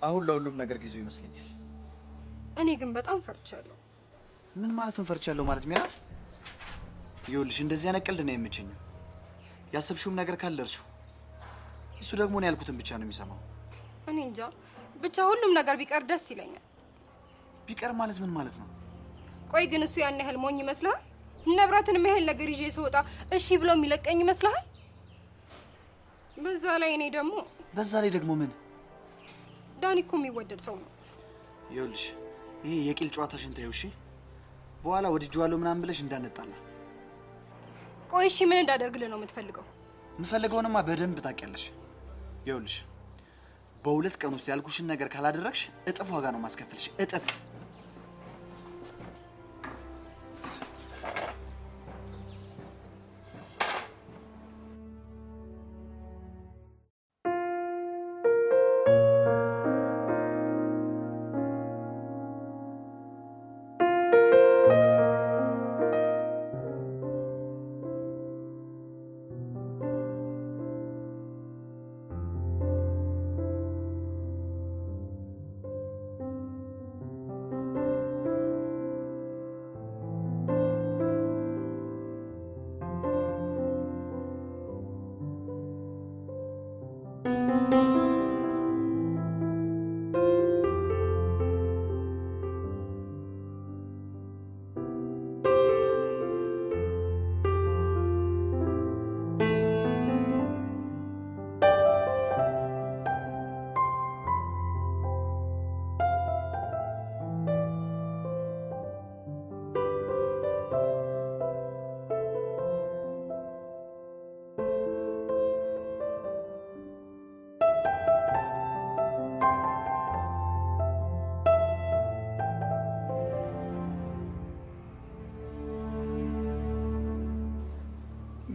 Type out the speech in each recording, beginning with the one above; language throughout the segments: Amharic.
አሁን ለሁሉም ነገር ጊዜው ይመስለኛል። እኔ ግን በጣም ፈርቻለሁ። ምን ማለት ነው ፈርቻለሁ ማለት ሚያት? ይኸውልሽ እንደዚህ አይነት ቀልድ ነው የምችኘው። ያሰብሽውም ነገር ካለ እርሱ እሱ ደግሞ ነው ያልኩትን ብቻ ነው የሚሰማው። እኔ እንጃ ብቻ ሁሉም ነገር ቢቀር ደስ ይለኛል። ቢቀር ማለት ምን ማለት ነው? ቆይ ግን እሱ ያን ያህል ሞኝ ይመስላል? ንብረትን መሄል ነገር ይዤ ስወጣ እሺ ብሎ የሚለቀኝ ይመስላል? በዛ ላይ ደግሞ ምን? ዳኒ እኮ የሚወደድ ሰው ነው። ይኸውልሽ ይሄ የቂል ጨዋታሽን ተይው እሺ? በኋላ ወድጄዋለሁ ምናምን ብለሽ እንዳነጣላ። ቆይ እሺ ምን እንዳደርግልህ ነው የምትፈልገው? የምፈልገውንማ በደንብ ታውቂያለሽ። ይኸውልሽ በሁለት ቀን ውስጥ ያልኩሽን ነገር ካላደረግሽ እጥፍ ዋጋ ነው ማስከፈልሽ፣ እጥፍ።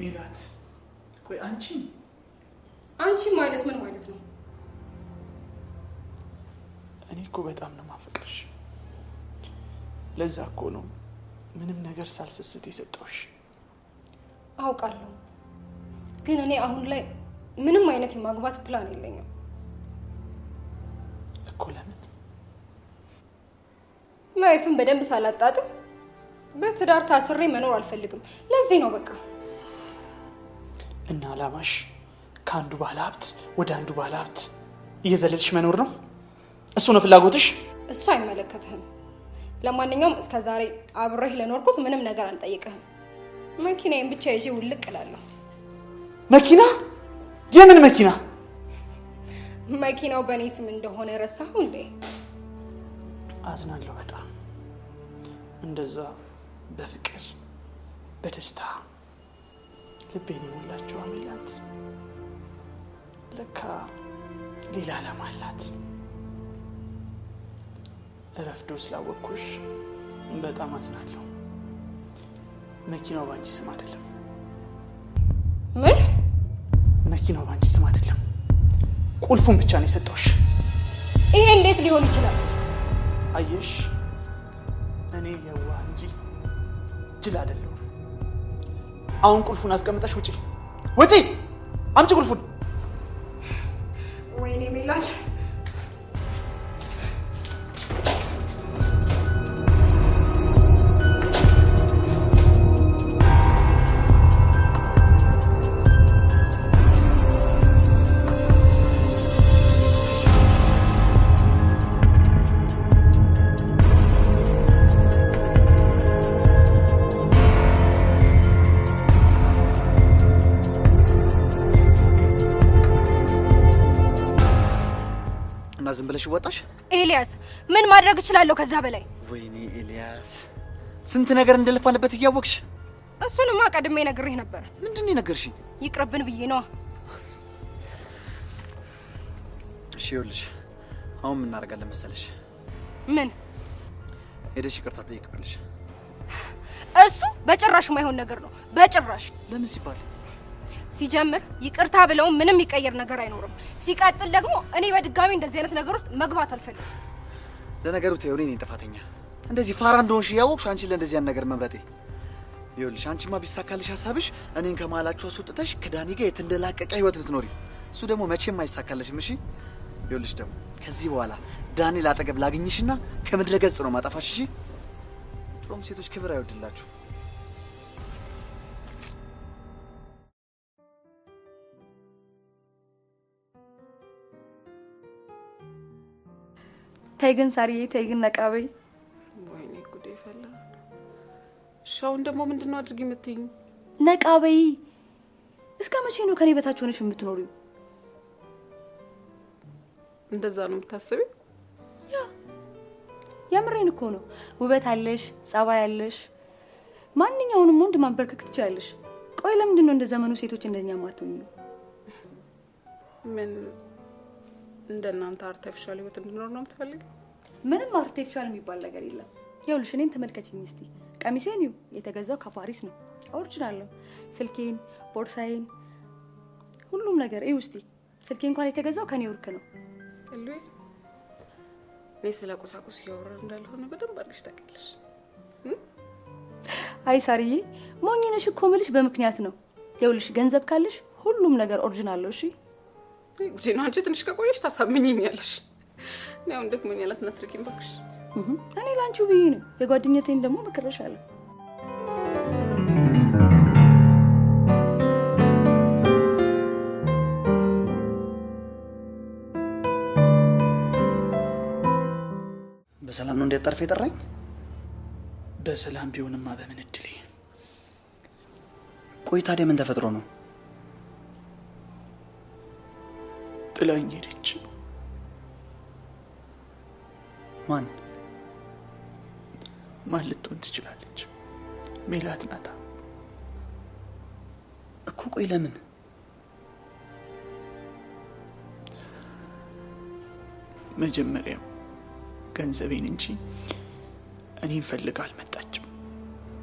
ሜላት ቆይ አንቺ ማለት ምን ማለት ነው? እኔ እኮ በጣም ነው ማፈቅርሽ። ለዛ እኮ ነው ምንም ነገር ሳልሰስት የሰጠውሽ። አውቃለሁ ግን እኔ አሁን ላይ ምንም አይነት የማግባት ፕላን የለኝም እኮ። ለምን? ላይፍን በደንብ ሳላጣጥም በትዳር ታስሬ መኖር አልፈልግም። ለዚህ ነው በቃ። እና አላማሽ ከአንዱ ባለ ሀብት ወደ አንዱ ባለ ሀብት እየዘለልሽ መኖር ነው? እሱ ነው ፍላጎትሽ? እሱ አይመለከትህም። ለማንኛውም እስከዛሬ አብሬህ ለኖርኩት ምንም ነገር አልጠይቅህም። መኪናዬን ብቻ ይዤ ውልቅ እላለሁ። መኪና? የምን መኪና? መኪናው በእኔ ስም እንደሆነ ረሳኸው እንዴ? አዝናለሁ በጣም። እንደዛ በፍቅር በደስታ ልቤን የሞላችው ሜላት ለካ ሌላ ዓላማ አላት። ረፍዶ ስላወቅኩሽ በጣም አዝናለሁ። መኪናው ባንቺ ስም አይደለም። ምን? መኪናው ባንቺ ስም አይደለም። ቁልፉን ብቻ ነው የሰጠውሽ። ይሄ እንዴት ሊሆን ይችላል? አየሽ እኔ የዋህ እንጂ ጅል አይደለሁም። አሁን ቁልፉን አስቀምጠሽ ውጪ! ውጪ! አምጪ ቁልፉን! ወይኔ ሜላት! ዝም ብለሽ ወጣሽ? ኤልያስ ምን ማድረግ እችላለሁ ከዛ በላይ? ወይኔ ኤልያስ ስንት ነገር እንደለፋንበት እያወቅሽ። እሱንማ ቀድሜ ነግሬህ ነበር። ምንድነው የነገርሽኝ? ይቅርብን ብዬ ነው። እሺ ይኸውልሽ አሁን ምን እናደርጋለን መሰለሽ? ምን? ሄደሽ ይቅርታ ጠይቂያለሽ። እሱ በጭራሽ የማይሆን ነገር ነው። በጭራሽ። ለምን ሲባል? ሲጀምር ይቅርታ ብለው ምንም ይቀየር ነገር አይኖርም። ሲቀጥል ደግሞ እኔ በድጋሚ እንደዚህ አይነት ነገር ውስጥ መግባት አልፈልግም። ለነገሩ ተይው፣ እኔ ነኝ ጥፋተኛ። እንደዚህ ፋራ እንደሆንሽ ያወቅሽ አንቺ ለእንደዚህ ያን ነገር መምረጤ። ይኸውልሽ አንቺማ ቢሳካልሽ ሐሳብሽ እኔን ከመሀላችሁ አስወጥተሽ ከዳኒ ጋር የተንደላቀቀ ህይወት ልትኖሪ፣ እሱ ደግሞ መቼም አይሳካልሽም። እሺ ይኸውልሽ ደግሞ ከዚህ በኋላ ዳንኤል አጠገብ ላግኝሽና ከምድረ ገጽ ነው ማጠፋሽ። እሺ? ድሮም ሴቶች ክብር አይወድላችሁ። ተይ ግን ሳሪዬ፣ ተይ ግን ነቃበይ። ወይኔ ጉዴ ፈላ። ሻውን ደግሞ ምንድነው አድርጊ የምትይኝ? ነቃበይ። እስከ መቼ ነው ከኔ በታች ሆነሽ የምትኖሪው? እንደዛ ነው የምታስቢው? የምሬን እኮ ነው። ውበት አለሽ፣ ጸባይ አለሽ፣ ማንኛውንም ወንድ ማንበርከክ ትችያለሽ። ቆይ ለምንድን ነው እንደ ዘመኑ ሴቶች እንደኛ ማትሆኚ? ምን እንደናንተ አርቲፊሻል ህይወት እንድኖር ነው የምትፈልጊው? ምንም አርቲፊሻል የሚባል ነገር የለም። ይኸውልሽ እኔን ተመልከችኝ እስቲ። ቀሚሴን ይው የተገዛው ከፓሪስ ነው፣ ኦሪጂናል ነው። ስልኬን፣ ቦርሳዬን፣ ሁሉም ነገር ይው እስቲ። ስልኬ እንኳን የተገዛው ከኒውዮርክ ነው። እልዌ እኔ ስለ ቁሳቁስ እያወራን እንዳልሆነ በደንብ አድርገሽ ታውቂያለሽ። አይ ሳሪዬ፣ ሞኝ ነሽ እኮ የምልሽ በምክንያት ነው። ይኸውልሽ ገንዘብ ካለሽ ሁሉም ነገር ኦሪጂናል ነው። እሺ ጉጂና አንቺ ትንሽ ከቆየሽ ታሳምኚኛለሽ። ነው እንደክሞኛል። አትነትርኪም እባክሽ። እኔ ላንቺው ብዬ ነው። የጓደኛቴን ደግሞ መከረሻለሁ። በሰላም ነው እንዲያጠርፍ የጠራኝ? በሰላም ቢሆንማ በምን እድሌ። ቆይ ታዲያ ምን ተፈጥሮ ነው? ጥላኝ ሄደች። ማን ልትሆን ትችላለች? ሜላት ናታ እኮ። ቆይ ለምን? መጀመሪያው ገንዘቤን እንጂ እኔን ፈልጋ አልመጣችም።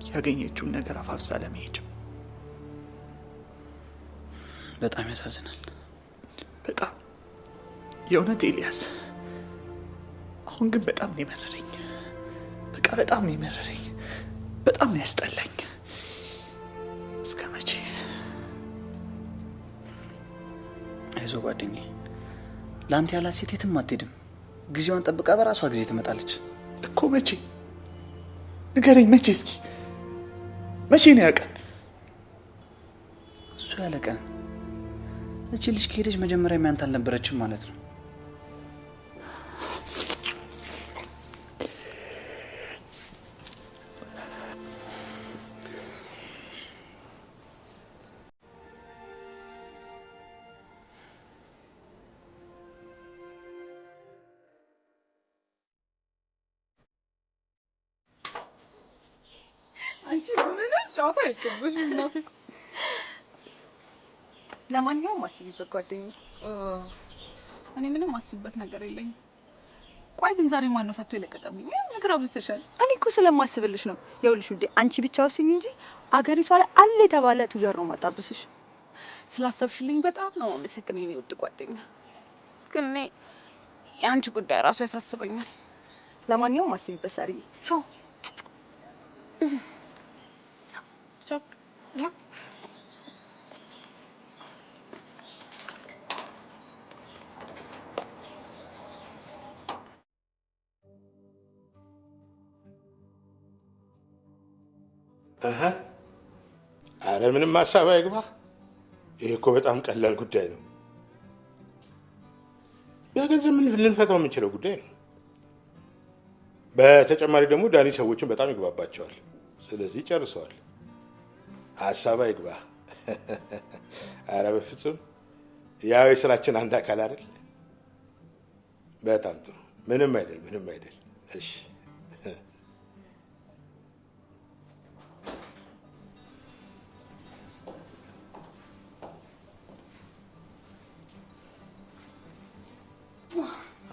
ያገኘችውን ነገር አፋፍሳ ለመሄድ። በጣም ያሳዝናል። በጣም የእውነት ኤልያስ። አሁን ግን በጣም ነው የመረረኝ። በቃ በጣም ነው የመረረኝ። በጣም ነው ያስጠላኝ። እስከ መቼ? አይዞህ ጓደኛዬ፣ ለአንተ ያላት ሴት የትም አትሄድም። ጊዜዋን ጠብቃ በራሷ ጊዜ ትመጣለች እኮ። መቼ ንገረኝ፣ መቼ? እስኪ መቼ ነው ያቀን? እሱ ያለቀን እቺ ልጅ ከሄደች መጀመሪያ ያንተ አልነበረችም ማለት ነው። አንቺ ምንም ጫወታ አይከብሽም እናቴ። ለማንኛውም አስቢበት ጓደኛዬ። እኔ ምንም አስብበት ነገር የለኝም። ቆይ ግን ዛሬ ማን ነው ፈቶ የለቀቀብኝ? ምን ነገር አብዝተሻል። እኔ እኮ ስለማስብልሽ ነው። ይኸውልሽ ውዴ፣ አንቺ ብቻ ወስኝ እንጂ አገሪቷ ላይ አለ የተባለ ቱጃር ነው ማጣብስሽ። ስላሰብሽልኝ በጣም ነው አመሰግናለሁ የኔ ውድ ጓደኛ። ግን እኔ የአንቺ ጉዳይ ራሱ ያሳስበኛል። ለማንኛውም አስቢበት ሳሪዬ። ቻው ቻው። አረ ምንም ሀሳብ አይግባ። ይሄ እኮ በጣም ቀላል ጉዳይ ነው። በገንዘብ ምን ልንፈታው የምንችለው ጉዳይ ነው። በተጨማሪ ደግሞ ዳኒ ሰዎችን በጣም ይግባባቸዋል። ስለዚህ ጨርሰዋል። ሀሳብ አይግባ። አረ በፍጹም ያው የስራችን አንድ አካል አይደል? በጣም ጥሩ። ምንም አይደል፣ ምንም አይደል። እሺ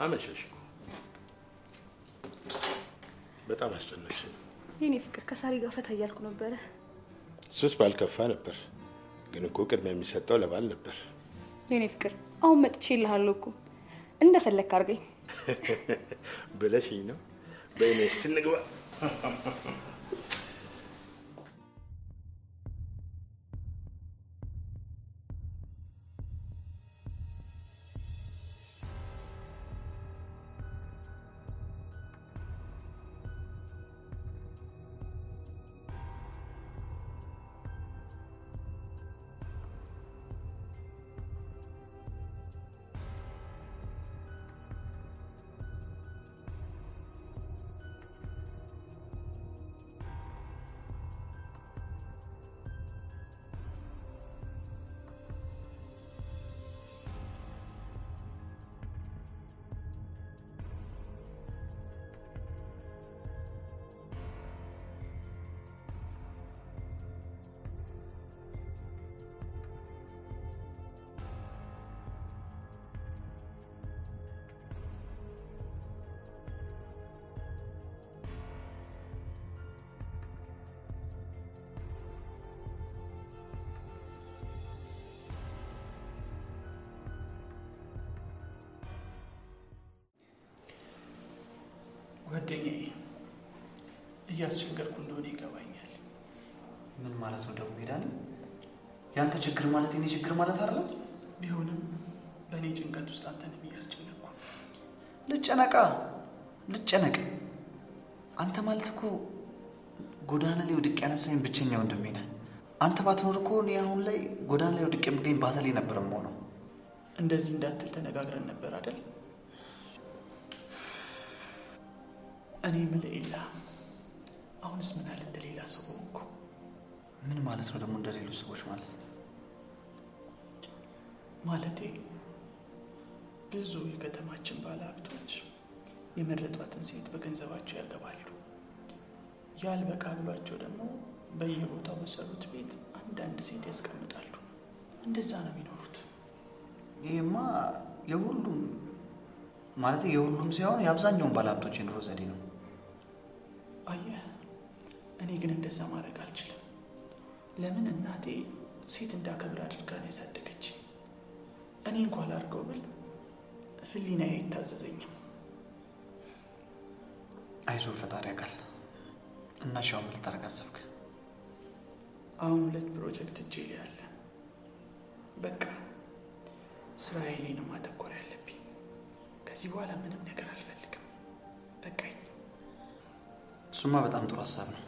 አመሸሽ። በጣም አስጨነቅሽኝ። የኔ ፍቅር ከሳሪ ጋር ፈታ እያልኩ ነበረ። ሱስ ባልከፋ ነበር፣ ግን እኮ ቅድሚያ የሚሰጠው ለባል ነበር። የኔ ፍቅር አሁን መጥቼ እልሃለሁ እኮ እንደፈለክ አድርገኝ ብለሽኝ ነው። በእኔ ስንግባ ጓደኛዬ እያስቸገርኩ እንደሆነ ይገባኛል። ምን ማለት ነው ደግሞ ዳኒ? ያንተ ችግር ማለት የኔ ችግር ማለት አይደለም? ቢሆንም በእኔ ጭንቀት ውስጥ አንተንም እያስጨነቅኩ። ልጨነቅ? አንተ ማለት እኮ ጎዳና ላይ ወድቄ ያነሳኝ ብቸኛ ወንድሜ ነህ። አንተ ባትኖር እኮ እኔ አሁን ላይ ጎዳና ላይ ወድቄ የምገኝ ባተሌ ነበር የምሆነው። እንደዚህ እንዳትል ተነጋግረን ነበር አይደል? እኔ የምልህ ኤላ፣ አሁንስ ምን አለ እንደሌላ ሰው ሆንኩ። ምን ማለት ነው ደግሞ እንደሌሎች ሰዎች ማለት? ማለቴ ብዙ የከተማችን ባለ ሀብቶች የመረጧትን ሴት በገንዘባቸው ያገባሉ። ያልበቃ ብሏቸው ደግሞ በየቦታው በሰሩት ቤት አንዳንድ ሴት ያስቀምጣሉ። እንደዛ ነው የሚኖሩት። ይሄማ የሁሉም ማለት የሁሉም ሳይሆን የአብዛኛውን ባለሀብቶች የኑሮ ዘዴ ነው። አየህ፣ እኔ ግን እንደዛ ማድረግ አልችልም። ለምን? እናቴ ሴት እንዳከብር አድርጋ ነው ያሳደገች። እኔ እንኳን ላድርገው ብል ህሊናዬ አይታዘዘኝም። አይዞህ ፈጣሪ ያውቃል። እና ሻው ምን ልታደርግ አሰብክ? አሁን 2 ፕሮጀክት እጄ ላይ አለ። በቃ ስራዬ ላይ ነው ማተኮር ያለብኝ። ከዚህ በኋላ ምንም ነገር አልፈልግም። በቃኝ። እሱማ በጣም ጥሩ ሀሳብ ነው።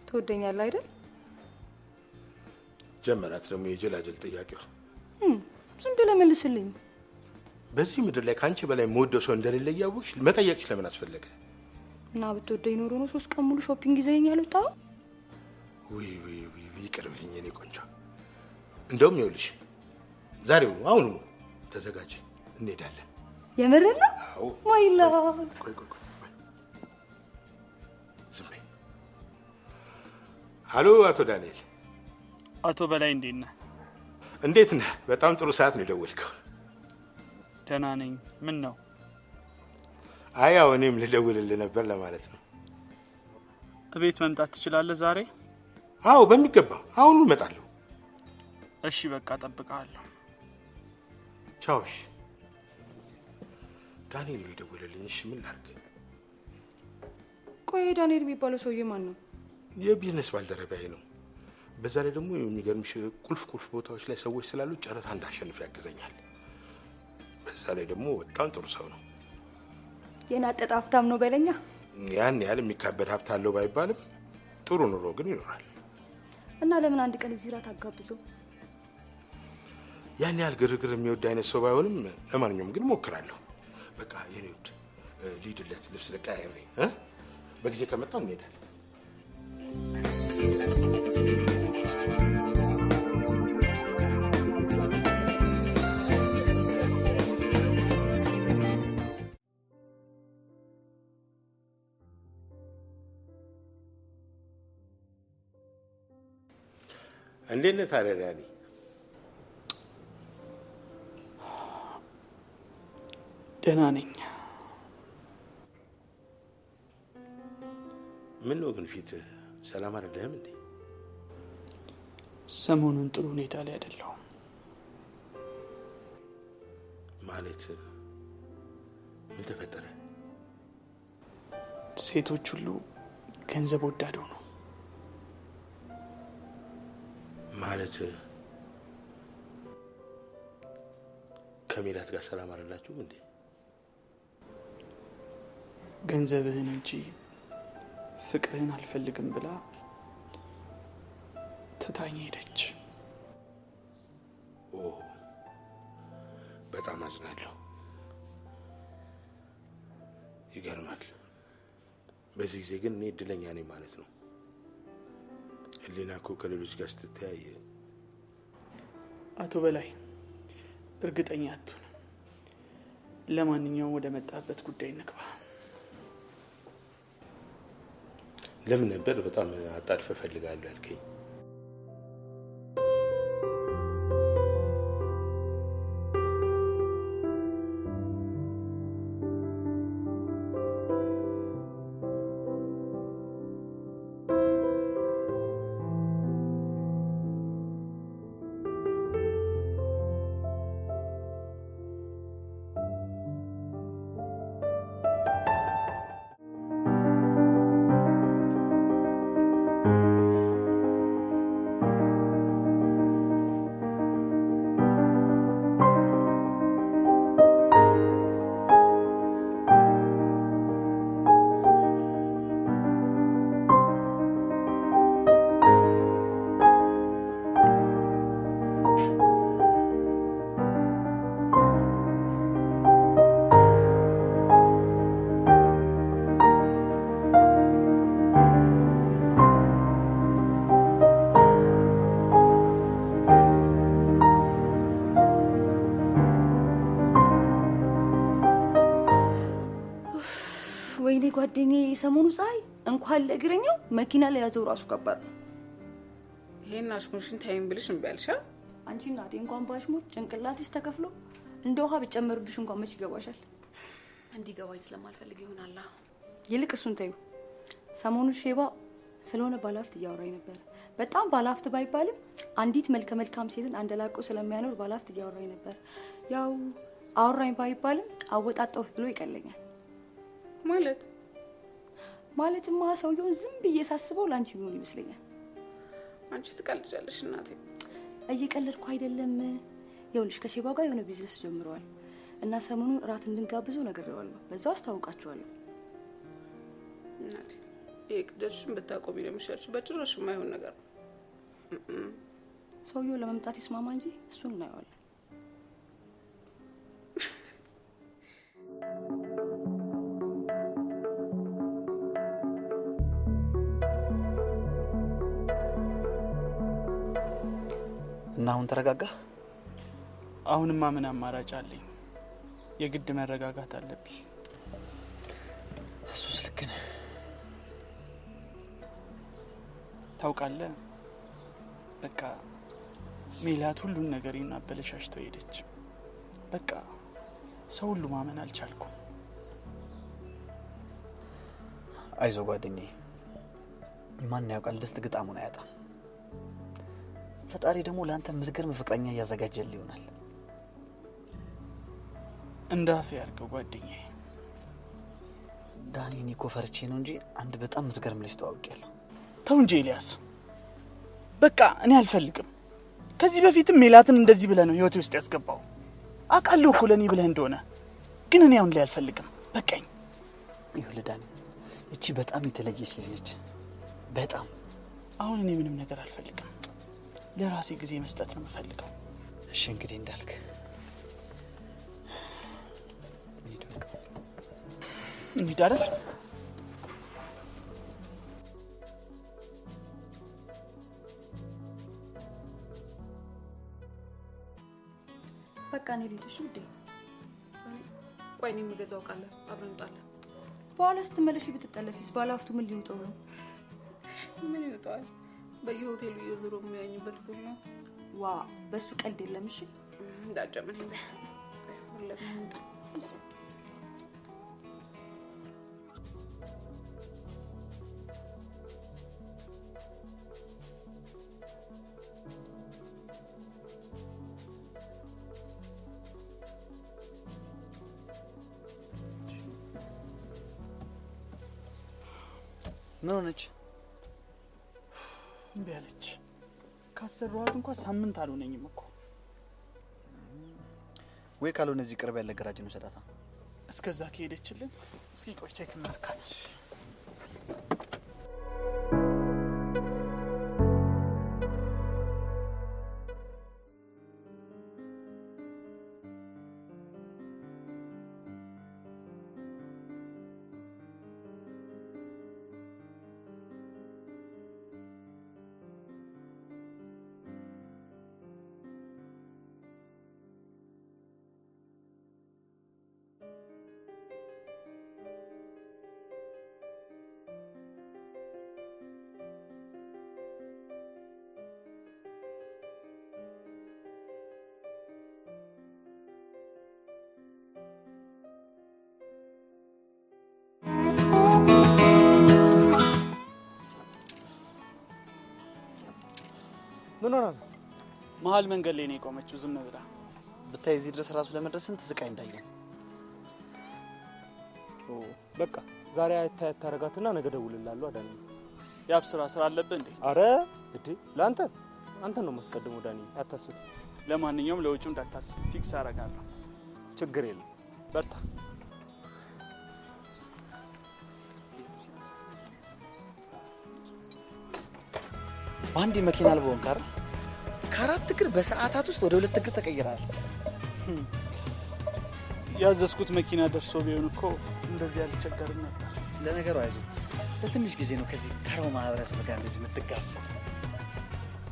ትወደኛለህ አይደል? ጀመራት ደግሞ የጀላጀል ጥያቄዋ። ዝም ብለህ መልስልኝ። በዚህ ምድር ላይ ካንቺ በላይ የምወደው ሰው እንደሌለ እያወቅሽ መጠየቅሽ ለምን አስፈለገ? እና ብትወደኝ ኖሮ ነው 3 ቀን ሙሉ ሾፒንግ ይዘኸኝ አልወጣኸው? ውይ ይቅርብልኝ የኔ ቆንጆ። እንደውም ይኸውልሽ ዛሬው አሁኑ ተዘጋጅ፣ እንሄዳለን። የምርህ ነው? አዎ። ማይላ ቆይ ዝም በይ። አሎ አቶ ዳንኤል። አቶ በላይ እንዴት ነህ? እንዴት ነህ? በጣም ጥሩ ሰዓት ነው የደወልከው። ደህና ነኝ። ምን ነው? አይ ያው እኔም ልደውልልህ ነበር ለማለት ነው። እቤት መምጣት ትችላለህ ዛሬ? አዎ በሚገባ አሁን እመጣለሁ። እሺ በቃ እጠብቅሃለሁ። ቻውሽ። ዳንኤል ነው የደወለልኝ። እሺ ምን ላድርግ? ቆይ ዳንኤል የሚባለው ሰውዬ ማን ነው? የቢዝነስ ባልደረባዬ ነው። በዛ ላይ ደግሞ የሚገርምሽ ቁልፍ ቦታዎች ላይ ሰዎች ስላሉ ጨረታ እንዳሸንፍ ያግዘኛል። በዛ ላይ ደግሞ በጣም ጥሩ ሰው ነው። የናጠጣ ሀብታም ነው በለኛ። ያን ያህል የሚካበድ ሀብት አለው ባይባልም ጥሩ ኑሮ ግን ይኖራል። እና ለምን አንድ ቀን እዚህ ራት አጋብዘው? ያን ያህል ግርግር የሚወድ አይነት ሰው ባይሆንም ለማንኛውም ግን ሞክራለሁ። በቃ የኔ ውድ ልሂድለት፣ ልብስ ልቀያየር። በጊዜ ከመጣሁ እንሄዳለን። እንዴት ነህ ታዲያ ዳኒ? ደህና ነኝ። ምን ነው ግን ፊትህ ሰላም አይደለህም እንዴ? ሰሞኑን ጥሩ ሁኔታ ላይ አይደለሁም። ማለት ምን ተፈጠረ? ሴቶች ሁሉ ገንዘብ ወዳድ ሆኑ። ማለት ከሜላት ጋር ሰላም አይደላችሁም እንዴ? ገንዘብህን እንጂ ፍቅርህን አልፈልግም ብላ ትታኝ ሄደች። ኦ በጣም አዝናለሁ። ይገርማል። በዚህ ጊዜ ግን እኔ እድለኛ ነኝ ማለት ነው። ህሊና እኮ ከሌሎች ጋር ስትተያይ። አቶ በላይ እርግጠኛ አትሁን። ለማንኛውም ወደ መጣበት ጉዳይ እንግባ። ለምን ነበር በጣም አጣድፈ ፈልጋለሁ ያልከኝ? ወይኔ ጓደኛዬ ሰሞኑ ፀሐይ እንኳን ለእግረኛው መኪና ላይ ያዘው ራሱ ከባድ ነው። ይሄን አሽሙርሽን ታይም ብልሽ እምቢ አልሻ? አንቺ እናቴ እንኳን ባሽሙር ጭንቅላትሽ ተከፍሎ እንደ ውሃ ቢጨመርብሽ እንኳን መች ይገባሻል? እንዲገባኝ ስለማልፈልግ ይሆናል። ይልቅ እሱን ተይው። ሰሞኑን ሼባ ስለሆነ ባለሀብት እያወራኝ ነበር። በጣም ባለሀብት ባይባልም አንዲት መልከ መልካም ሴትን አንደላቆ ስለሚያኖር ባለሀብት እያወራኝ ነበር። ያው አወራኝ ባይባልም አወጣጣሁት ብሎ ይቀለኛል። ማለትማ ሰውየውን ዝም ብዬ ሳስበው ላንቺ ቢሆን ይመስለኛል። አንቺ ትቀልጃለሽ እናቴ። እየቀለድኩ አይደለም። ይኸውልሽ ከሼባ ጋር የሆነ ቢዝነስ ጀምረዋል እና ሰሞኑን እራት እንድንጋብዘው ነግሬዋለሁ። በዛው አስታውቃቸዋለሁ። እናቴ የቅደሽን ብታቆሚ ነው የሚሻልሽ። በጭራሽ የማይሆን ነገር ነው። ሰውየው ለመምጣት ይስማማ እንጂ እሱን እናየዋለን። እና አሁን ተረጋጋ? አሁንማ ምን አማራጭ አለኝ? የግድ መረጋጋት አለብኝ። እሱስ ልክ ነህ። ታውቃለህ፣ በቃ ሜላት ሁሉን ነገር እናበለሻሽተው ሄደች። በቃ ሰው ሁሉ ማመን አልቻልኩም። አይዞ ጓደኛዬ፣ ማን ያውቃል ድስት ግጣሙን አያጣም። ፈጣሪ ደግሞ ለአንተ የምትገርም ፍቅረኛ እያዘጋጀልህ ይሆናል። እንዳፍ ያርገው ጓደኛዬ። ዳኒ፣ እኔ እኮ ፈርቼ ነው እንጂ አንድ በጣም የምትገርም ልጅ ተዋውቄያለሁ። ተው እንጂ ኤልያስ፣ በቃ እኔ አልፈልግም። ከዚህ በፊትም ሜላትን እንደዚህ ብለህ ነው ህይወቴ ውስጥ ያስገባው። አውቃለሁ እኮ ለእኔ ብለህ እንደሆነ፣ ግን እኔ አሁን ላይ አልፈልግም። በቃኝ። ይኸውልህ ዳኒ፣ እቺ በጣም የተለየች ልጅ ነች። በጣም አሁን እኔ ምንም ነገር አልፈልግም። ለራሴ ጊዜ መስጠት ነው የምፈልገው። እሺ እንግዲህ እንዳልክ እንሂድ አይደል? በቃ እኔ ልሂድሽ ውዴ። ቆይ እኔ የምገዛው ቃል አብረን እንጣለን። በኋላ ስትመለሺ ብትጠለፊስ? ባለሀብቱ ምን ሊውጠው ነው? ምን ይውጣል? በየሆቴሉ እየዞሩ የሚያኙበት ቡና። ዋ በሱ ቀልድ የለም። እሺ እንዳጨምን እንደ ሁለት ነው። ምን ሆነች? እምቢ አለች። ካሰራኋት እንኳን ሳምንት አልሆነኝም እኮ። ወይ ካልሆነ እዚህ ቅርብ ያለ ገራጅ ነው ሰዳታ። እስከዛ ከሄደችልን እስኪ ቆይ ቼክ እናድርጋት። ምን ሆነ? መሀል መንገድ ላይ ነው የቆመችው ዝም ብላ። ብታይ እዚህ ድረስ ራሱ ለመድረስ ስንት ስቃይ እንዳየን። በቃ ዛሬ አታያት ታረጋትና ነገ ደውልልሃለሁ። አዳኒ ያብ ስራ አለብህ እንዴ? አረ እዴ ላንተ አንተ ነው ማስቀደሙ ዳኒ፣ አታስብ። ለማንኛውም ለውጭው እንዳታስብ፣ ፊክስ አደርጋለሁ። ችግር የለም፣ በርታ። በአንድ መኪና አልበውን ካር ከአራት እግር በሰዓታት ውስጥ ወደ ሁለት እግር ተቀይራል። ያዘዝኩት መኪና ደርሶ ቢሆን እኮ እንደዚህ አልቸገርም ነበር። ለነገሩ አይዞህ፣ ለትንሽ ጊዜ ነው ከዚህ ተራው ማህበረሰብ ጋር እንደዚህ የምትጋፈጥ።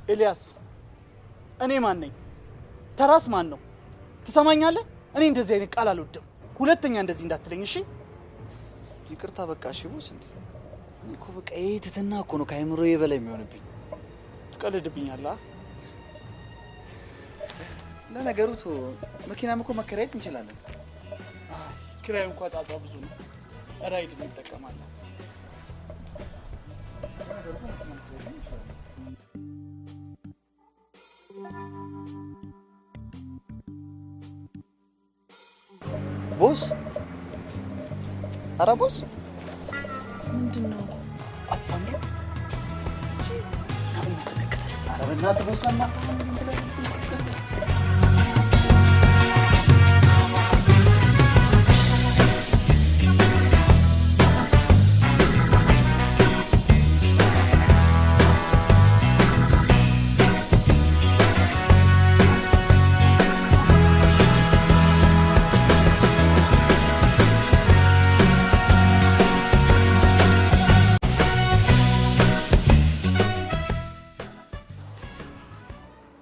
ኤልያስ፣ እኔ ማን ነኝ? ተራስ ማን ነው? ትሰማኛለህ? እኔ እንደዚህ አይነት ቃል አልወድም። ሁለተኛ እንደዚህ እንዳትለኝ እሺ? ይቅርታ በቃ እሺ ቦስ። እንዴ እኮ በቃ ይሄ ትትና እኮ ነው ከአይምሮዬ በላይ የሚሆንብኝ። ትቀልድብኛለህ? ለነገሩ መኪናም እኮ መከራየት እንችላለን። ኪራዩ እንኳን ጣጣ ብዙ ነው። ራይድ እንጠቀማለን። ቦስ ኧረ ቦስ ምንድን ነው? አታምሩ። ኧረ በእናትህ ቦስ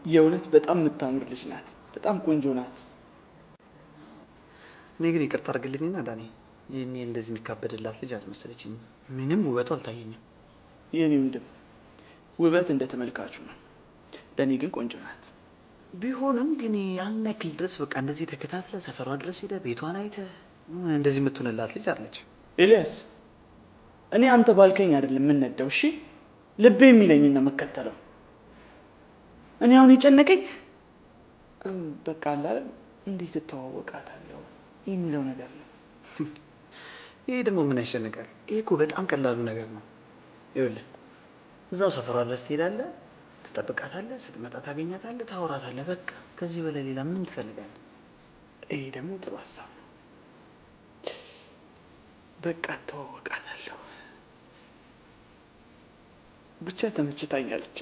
የእውነት በጣም የምታምር ልጅ ናት። በጣም ቆንጆ ናት። እኔ ግን ይቅርታ አድርግልኝና ዳኒ፣ ይህኔ እንደዚህ የሚካበድላት ልጅ አልመሰለችኝ። ምንም ውበቱ አልታየኝም። የኔ ወንድም ውበት እንደ ተመልካቹ ነው። ለእኔ ግን ቆንጆ ናት። ቢሆንም ግን ያን ያክል ድረስ በቃ እንደዚህ ተከታትለ ሰፈሯ ድረስ ሄደ ቤቷን አይተ እንደዚህ የምትሆንላት ልጅ አለች። ኤልያስ፣ እኔ አንተ ባልከኝ አይደለም የምነዳው። እሺ ልቤ የሚለኝ ነው የምከተለው። እኔ አሁን የጨነቀኝ በቃ አለ እንዴት እተዋወቃታለሁ የሚለው ነገር ነው። ይሄ ደግሞ ምን ያስጨንቃል? ይሄ እኮ በጣም ቀላሉ ነገር ነው። ይኸውልህ እዛው ሰፈሯ ድረስ ትሄዳለህ፣ ትጠብቃታለህ፣ ስትመጣ ታገኛታለህ፣ ታወራታለህ። በቃ ከዚህ በላይ ሌላ ምን ትፈልጋለህ? ይሄ ደግሞ ጥሩ ሀሳብ ነው። በቃ እተዋወቃታለሁ። ብቻ ተመችታኛለች።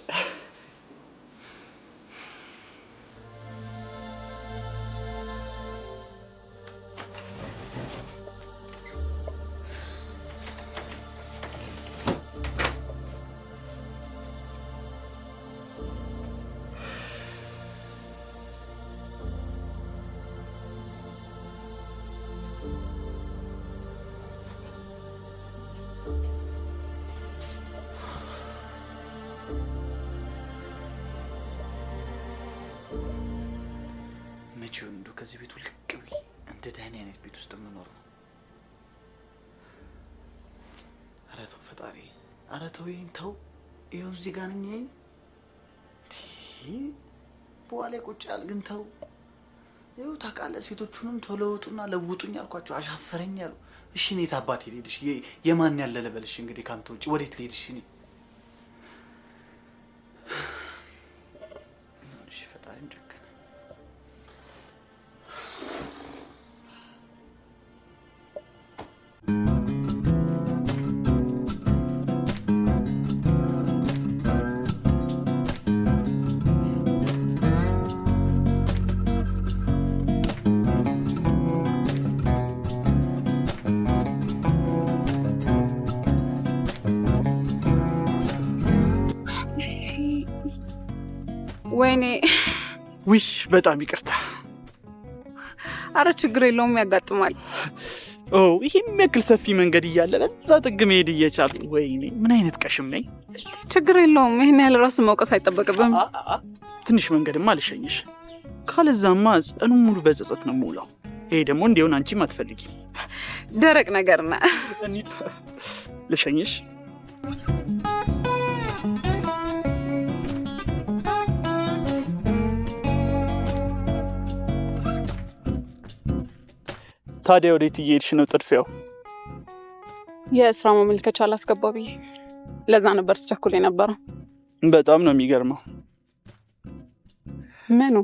መቼውን እንደው ከዚህ ቤቱ ልቅ ብዬ እንደ ዳኒ አይነት ቤት ውስጥ የምኖረው? ኧረ ተው ፈጣሪ፣ ኧረ ተው ይሄን ተው። ይኸው እዚህ ጋር ነኝ። በኋላ ይቆጫል ግን ተው። ይኸው ታውቃለህ፣ ሴቶቹንም ቶሎ ውጡና ለውጡኝ አልኳቸው፣ አሻፈረኝ አሉ። እሺ እኔ የት አባቴ ልሄድሽ? የማን ያለ ልበልሽ? እንግዲህ ካንተ ውጭ ወዴት ልሄድሽ እኔ? እሺ ፈጣሪም ጨከነ። ወይኔ ውይ በጣም ይቅርታ። አረ ችግር የለውም ያጋጥማል። ኦ ይሄ የሚያክል ሰፊ መንገድ እያለ በዛ ጥግ መሄድ እየቻልኩ ወይኔ ምን አይነት ቀሽም ነኝ። ችግር የለውም። ይሄን ያህል ራስ መውቀስ አይጠበቅብም። ትንሽ መንገድማ ልሸኝሽ፣ ካለዛማ ቀኑን ሙሉ በጸጸት ነው የምውለው። ይሄ ደግሞ እንዲሆን አንቺም አትፈልጊም። ደረቅ ነገር ነህ። ልሸኝሽ። ታዲያ ወዴት እየሄድሽ ነው? ጥድፊያው የስራ ማመልከቻ አላስገባ ብዬ ለዛ ነበር ስቸኩል የነበረው። በጣም ነው የሚገርመው። ምኑ?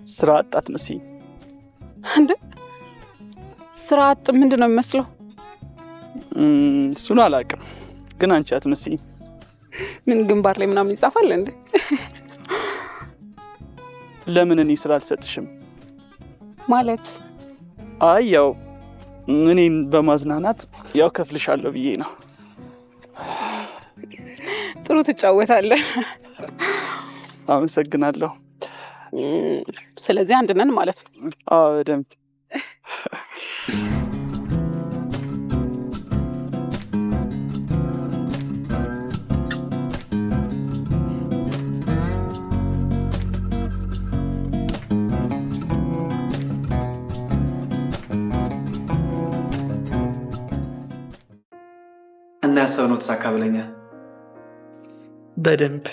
ስራ አጥ አትመስይም እንዴ? ስራ አጥ ምንድን ነው የሚመስለው? እሱን አላውቅም፣ ግን አንቺ አትመስይም። ምን ግንባር ላይ ምናምን ይጻፋል እንዴ? ለምን እኔ ስራ አልሰጥሽም? ማለት አይ ያው እኔን በማዝናናት ያው ከፍልሻለሁ ብዬ ነው። ጥሩ ትጫወታለህ። አመሰግናለሁ። ስለዚህ አንድ ነን ማለት ነው? አዎ በደምብ። ያሰብነው ተሳካ ብለኛ። በደንብ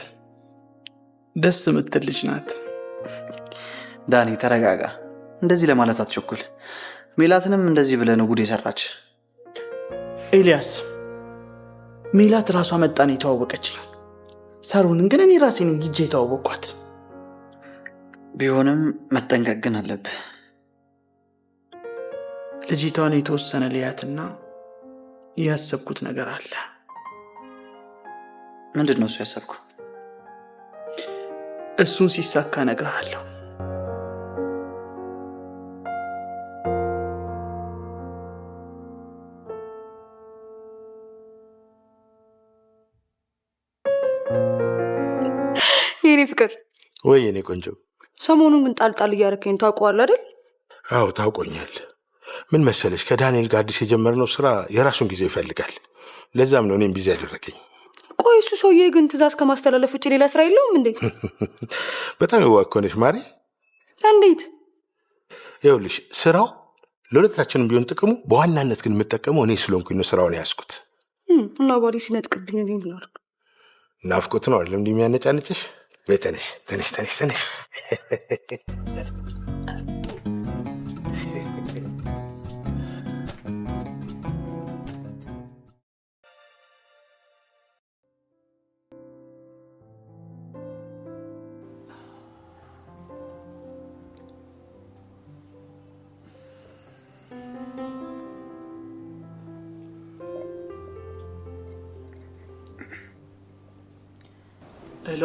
ደስ የምትል ልጅ ናት። ዳኒ ተረጋጋ፣ እንደዚህ ለማለት አትቸኩል። ሜላትንም እንደዚህ ብለህ ነው ጉድ የሰራች። ኤልያስ ሜላት ራሷ መጣን የተዋወቀችኝ። ሳሩንን ግን እኔ ራሴ ነኝ ሂጄ የተዋወቅኳት። ቢሆንም መጠንቀቅ ግን አለብህ። ልጅቷን የተወሰነ ልያትና ያሰብኩት ነገር አለ። ምንድን ነው እሱ ያሰብኩ? እሱን ሲሳካ እነግርሃለሁ። የኔ ፍቅር ወይ የኔ ቆንጆ፣ ሰሞኑን ግን ጣልጣል እያደረከኝ ታውቀዋለህ አይደል? አዎ ታውቆኛል። ምን መሰለሽ፣ ከዳንኤል ጋር አዲስ የጀመርነው ስራ የራሱን ጊዜ ይፈልጋል። ለዛም ነው እኔም ቢዚ ያደረገኝ። ቆይ እሱ ሰውዬ ግን ትእዛዝ ከማስተላለፍ ውጭ ሌላ ስራ የለውም እንዴ? በጣም የዋህ እኮ ነሽ ማሬ። እንዴት? ይኸውልሽ ስራው ለሁለታችንም ቢሆን ጥቅሙ፣ በዋናነት ግን የምጠቀመው እኔ ስለሆንኩኝ ነው ስራውን ያዝኩት። እና ባሪ ሲነጥቅብኝ ነው ብሏል። ናፍቆት ነው አይደል እንዲህ የሚያነጫንጭሽ? በይ ተነሽ ተነሽ ተነሽ ተነሽ። ሄሎ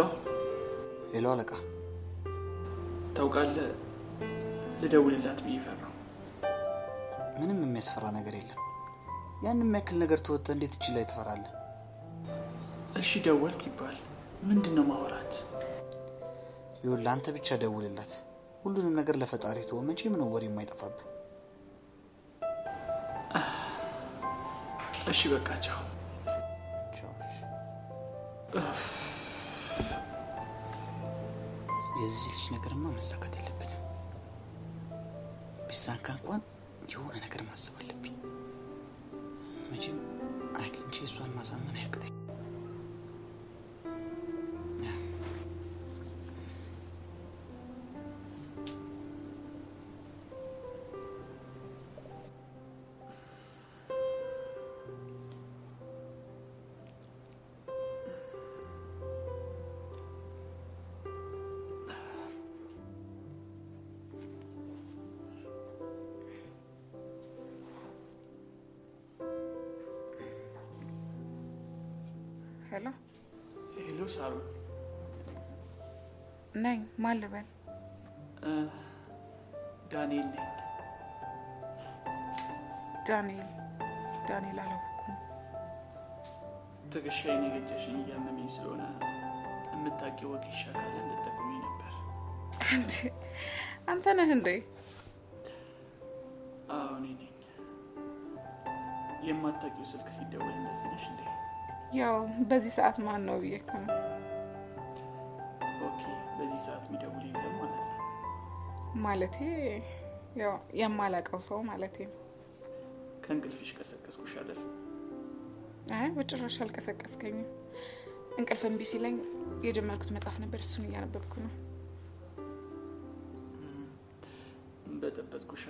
ሄሎ አለቃ። ታውቃለህ፣ ልደውልላት ብዬ ፈራሁ። ምንም የሚያስፈራ ነገር የለም። ያንን የሚያክል ነገር ተወጥተህ እንዴት እቺ ላይ ትፈራለህ? እሺ ደወልኩ ይባል ምንድን ነው ማውራት? ይኸውልህ አንተ ብቻ ደውልላት። ሁሉንም ነገር ለፈጣሪ ተወው። መቼም ነው ወሬ የማይጠፋብህ። እሺ በቃ ቻው። የዚህ ልጅ ነገርማ መሳካት የለበትም። ቢሳካ እንኳን የሆነ ነገር ማሰብ አለብኝ። መቼም አግኝቼ እሷን ማሳመን አያቅተኝ። ሄሎ ሄሎ ሳሩን ነኝ። ማን ልበል? ዳንኤል ነኝ። ዳንኤል አላወኩም። ትከሻዬን የገጨሽኝ እያመመኝ ስለሆነ የምታውቂው ወጌሻ ካለ እንድትጠቁሚኝ ነበር። እንዴ አንተ ነህ እንዴ? አዎ እኔ ነኝ። የማታውቂው ስልክ ሲደወል እንደዚህ ነሽ እንዴ? ያው በዚህ ሰዓት ማን ነው ብዬ እኮ ነው። ኦኬ፣ በዚህ ሰዓት የሚደውል የለም ማለት ነው? ማለቴ ያው የማላውቀው ሰው ማለቴ ነው። ከእንቅልፍሽ ቀሰቀስኩሽ አይደል? አይ በጭራሽ አልቀሰቀስከኝም። እንቅልፍ እምቢ ሲለኝ የጀመርኩት መጽሐፍ ነበር፣ እሱን እያነበብኩ ነው። በጠበጥኩሻ።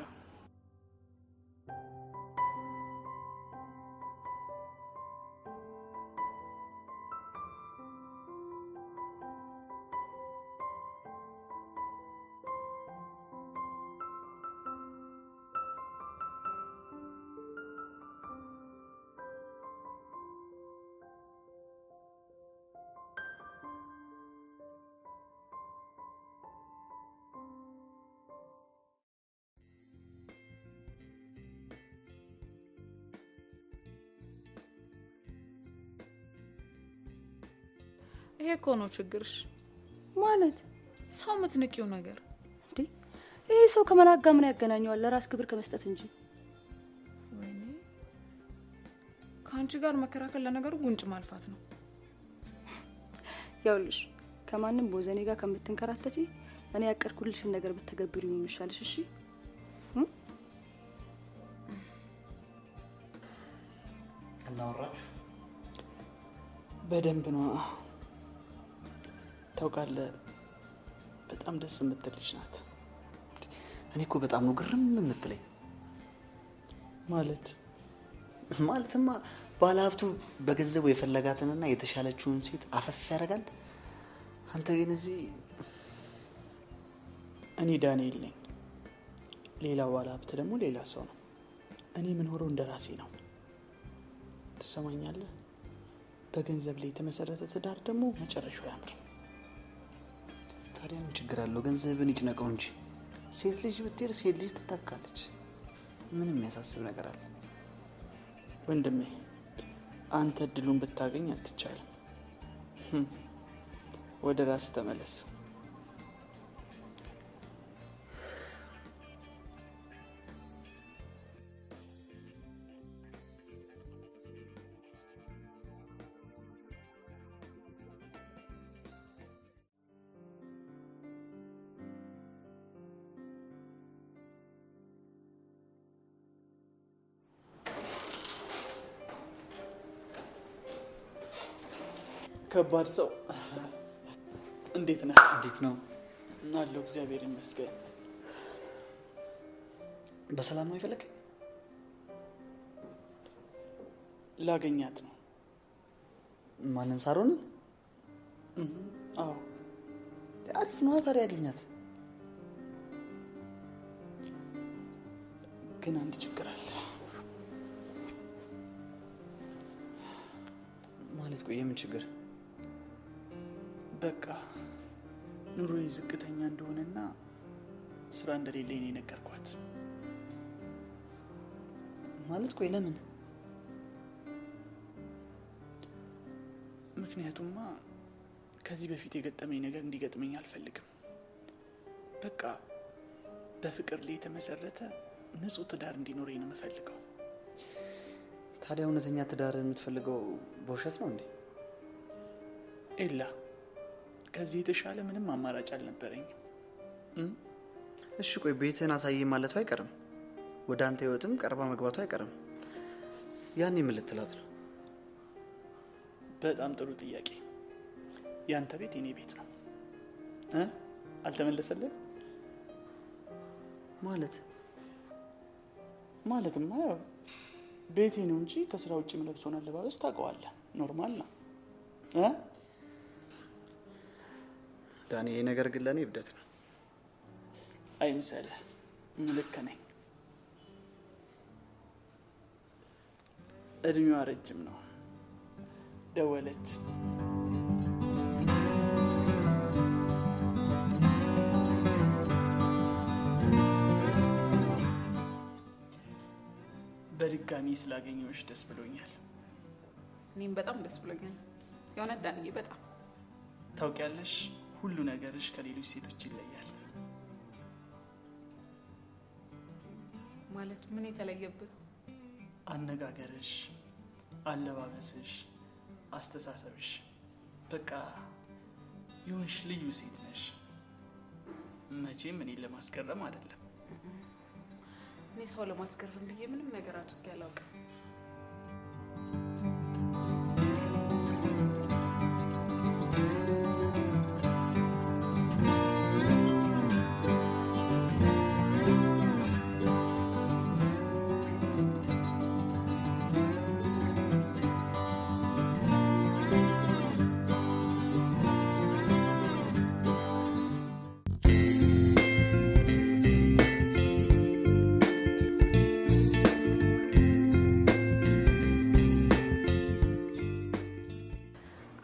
ይሄ እኮ ነው ችግርሽ። ማለት ሰው የምትንቂው ነገር እንዴ? ይሄ ሰው ከመናቅ ጋር ምን ያገናኘዋል? ለራስ ክብር ከመስጠት እንጂ። ወይኔ ከአንቺ ጋር መከራከል ለነገሩ ጉንጭ ማልፋት ነው። ያውልሽ ከማንም ቦዘኔ ጋር ከምትንከራተቺ እኔ ያቀርኩልሽን ነገር ብትተገብሪ ነው የሚሻልሽ። እሺ እናወራችሁ በደንብ ነው። ታውቃለህ፣ በጣም ደስ የምትልሽ ናት። እኔ እኮ በጣም ነው ግርም የምትለኝ። ማለትማ ባለሀብቱ በገንዘቡ የፈለጋትንና የተሻለችውን ሴት አፈፍ ያደርጋል። አንተ ግን እዚህ። እኔ ዳንኤል ነኝ፣ ሌላ ባለሀብት ደግሞ ሌላ ሰው ነው። እኔ የምኖረው እንደ ራሴ ነው። ትሰማኛለህ? በገንዘብ ላይ የተመሰረተ ትዳር ደግሞ መጨረሻው ያምር። ታዲያ ምን ችግር አለው? ገንዘብን ይጭነቀው እንጂ ሴት ልጅ ብትሄድ ሴት ልጅ ትተካለች። ምንም የሚያሳስብ ነገር አለ? ወንድሜ፣ አንተ እድሉን ብታገኝ አትቻልም። ወደ ራስ ተመለስ። ከባድ ሰው። እንዴት ነህ? እንዴት ነው አለው? እግዚአብሔር ይመስገን። በሰላም ነው የፈለግ? ላገኛት ነው። ማንን? ሳሮን? አዎ። አሪፍ ነው። ታዲያ ያገኛት። ግን አንድ ችግር አለ። ማለት? ቆይ የምን ችግር? በቃ ኑሮዬ ዝቅተኛ እንደሆነና ስራ እንደሌለኝ ነው የነገርኳት። ማለት? ቆይ ለምን? ምክንያቱማ ከዚህ በፊት የገጠመኝ ነገር እንዲገጥመኝ አልፈልግም። በቃ በፍቅር ላይ የተመሰረተ ንጹህ ትዳር እንዲኖረኝ ነው የምፈልገው። ታዲያ እውነተኛ ትዳር የምትፈልገው በውሸት ነው እንዴ? ኤላ፣ ከዚህ የተሻለ ምንም አማራጭ አልነበረኝም። እሺ ቆይ ቤትህን አሳየኝ ማለቱ አይቀርም። ወደ አንተ ህይወትም ቀርባ መግባቱ አይቀርም። ያኔ ምን ልትላት ነው? በጣም ጥሩ ጥያቄ። ያንተ ቤት የኔ ቤት ነው። አልተመለሰልህም? ማለትማ ያው ቤቴ ነው እንጂ ከስራ ውጭ የምለብሰውን አለባበስ ታውቀዋለህ። ኖርማል ነው። ዳኒ፣ ይሄ ነገር ግን ለእኔ እብደት ነው። አይምሰልህ፣ ልክ ነኝ። እድሜዋ ረጅም ነው። ደወለች። በድጋሚ ስላገኘሁሽ ደስ ብሎኛል። እኔም በጣም ደስ ብሎኛል። የእውነት ዳንዬ በጣም ታውቂያለሽ፣ ሁሉ ነገርሽ ከሌሎች ሴቶች ይለያል። ማለት ምን የተለየብህ? አነጋገርሽ፣ አለባበስሽ፣ አስተሳሰብሽ፣ በቃ የሆንሽ ልዩ ሴት ነሽ። መቼም እኔን ለማስገረም አይደለም። እኔ ሰው ለማስገረም ብዬ ምንም ነገር አድርጌ አላውቅም።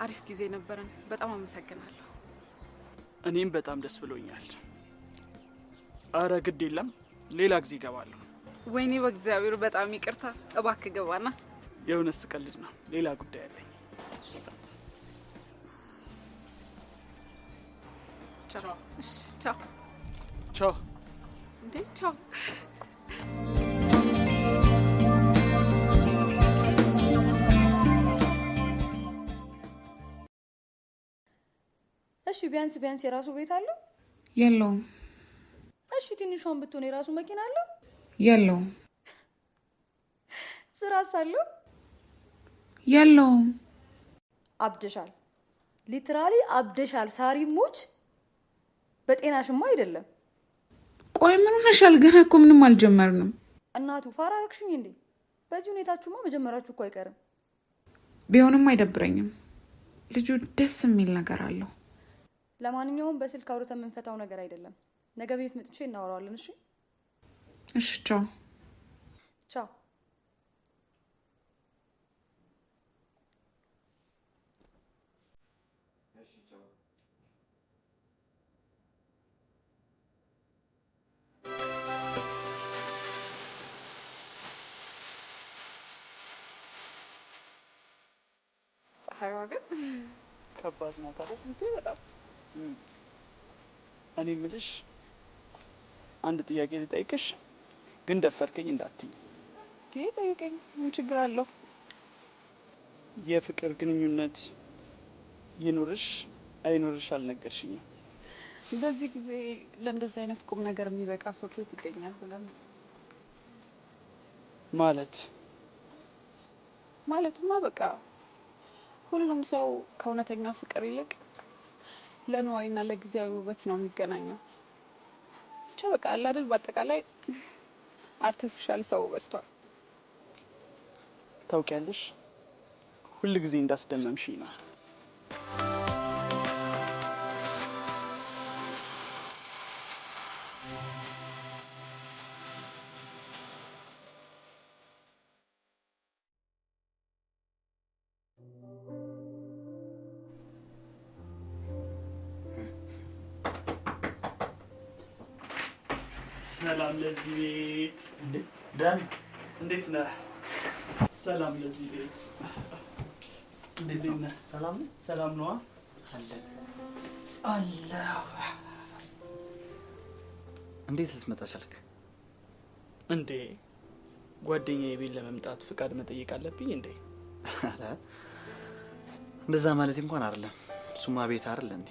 አሪፍ ጊዜ ነበረን። በጣም አመሰግናለሁ። እኔም በጣም ደስ ብሎኛል። አረ ግድ የለም፣ ሌላ ጊዜ እገባለሁ። ወይኔ በእግዚአብሔር በጣም ይቅርታ። እባክህ ገባና። የእውነት ስቀልድ ነው። ሌላ ጉዳይ አለኝ። ቻው። እሺ፣ ቻው። ቻው። እንዴ ቻው። እሺ ቢያንስ የራሱ ቤት አለው? የለውም። እሺ ትንሿን ብትሆን የራሱ መኪና አለው? የለውም። ስራስ አለው? የለውም። አብደሻል። ሊትራሊ አብደሻል። ሳሪ ሙች በጤናሽማ አይደለም። ቆይ ምን ሆነሻል? ገና እኮ ምንም አልጀመርንም። እናቱ ፋራ አረግሽኝ እንዴ? በዚህ ሁኔታችሁማ መጀመራችሁ እኮ አይቀርም። ቢሆንም አይደብረኝም። ልጁ ደስ የሚል ነገር አለው። ለማንኛውም በስልክ አውርተን የምንፈታው ነገር አይደለም። ነገ ቤት መጥቼ እናወራዋለን። እሺ እሺ፣ ቻው ቻው። ፀሐይዋ ግን ከባድ ናት አይደል? እንዴ በጣም እኔ የምልሽ አንድ ጥያቄ ልጠይቅሽ፣ ግን ደፈርከኝ እንዳትዪ። ይሄ ጠይቀኝ፣ ምን ችግር አለው? የፍቅር ግንኙነት ይኑርሽ አይኑርሽ አልነገርሽኝም። በዚህ ጊዜ ለእንደዚህ አይነት ቁም ነገር የሚበቃ ሰው ከየት ይገኛል ብለን ማለትማ በቃ ሁሉም ሰው ከእውነተኛ ፍቅር ይልቅ ለንዋይና ለጊዜያዊ ውበት ነው የሚገናኘው። ብቻ በቃ አለ አይደል፣ በአጠቃላይ አርቲፊሻል ሰው በዝቷል። ታውቂያለሽ፣ ሁል ጊዜ እንዳስደመምሽኝ ነው። ሰላም ለዚህ ቤት። ዳን እንዴት ነህ? ሰላም ለዚህ ቤት። እንዴት ነህ? ሰላም ነው? ሰላም ነዋ። አለሁ። እንዴት ልትመጣ ቻልክ? እንዴ ጓደኛዬ ቤት ለመምጣት ፍቃድ መጠየቅ አለብኝ እንዴ? አረ እንደዛ ማለት እንኳን አይደለም። እሱማ ቤት አይደል እንዴ?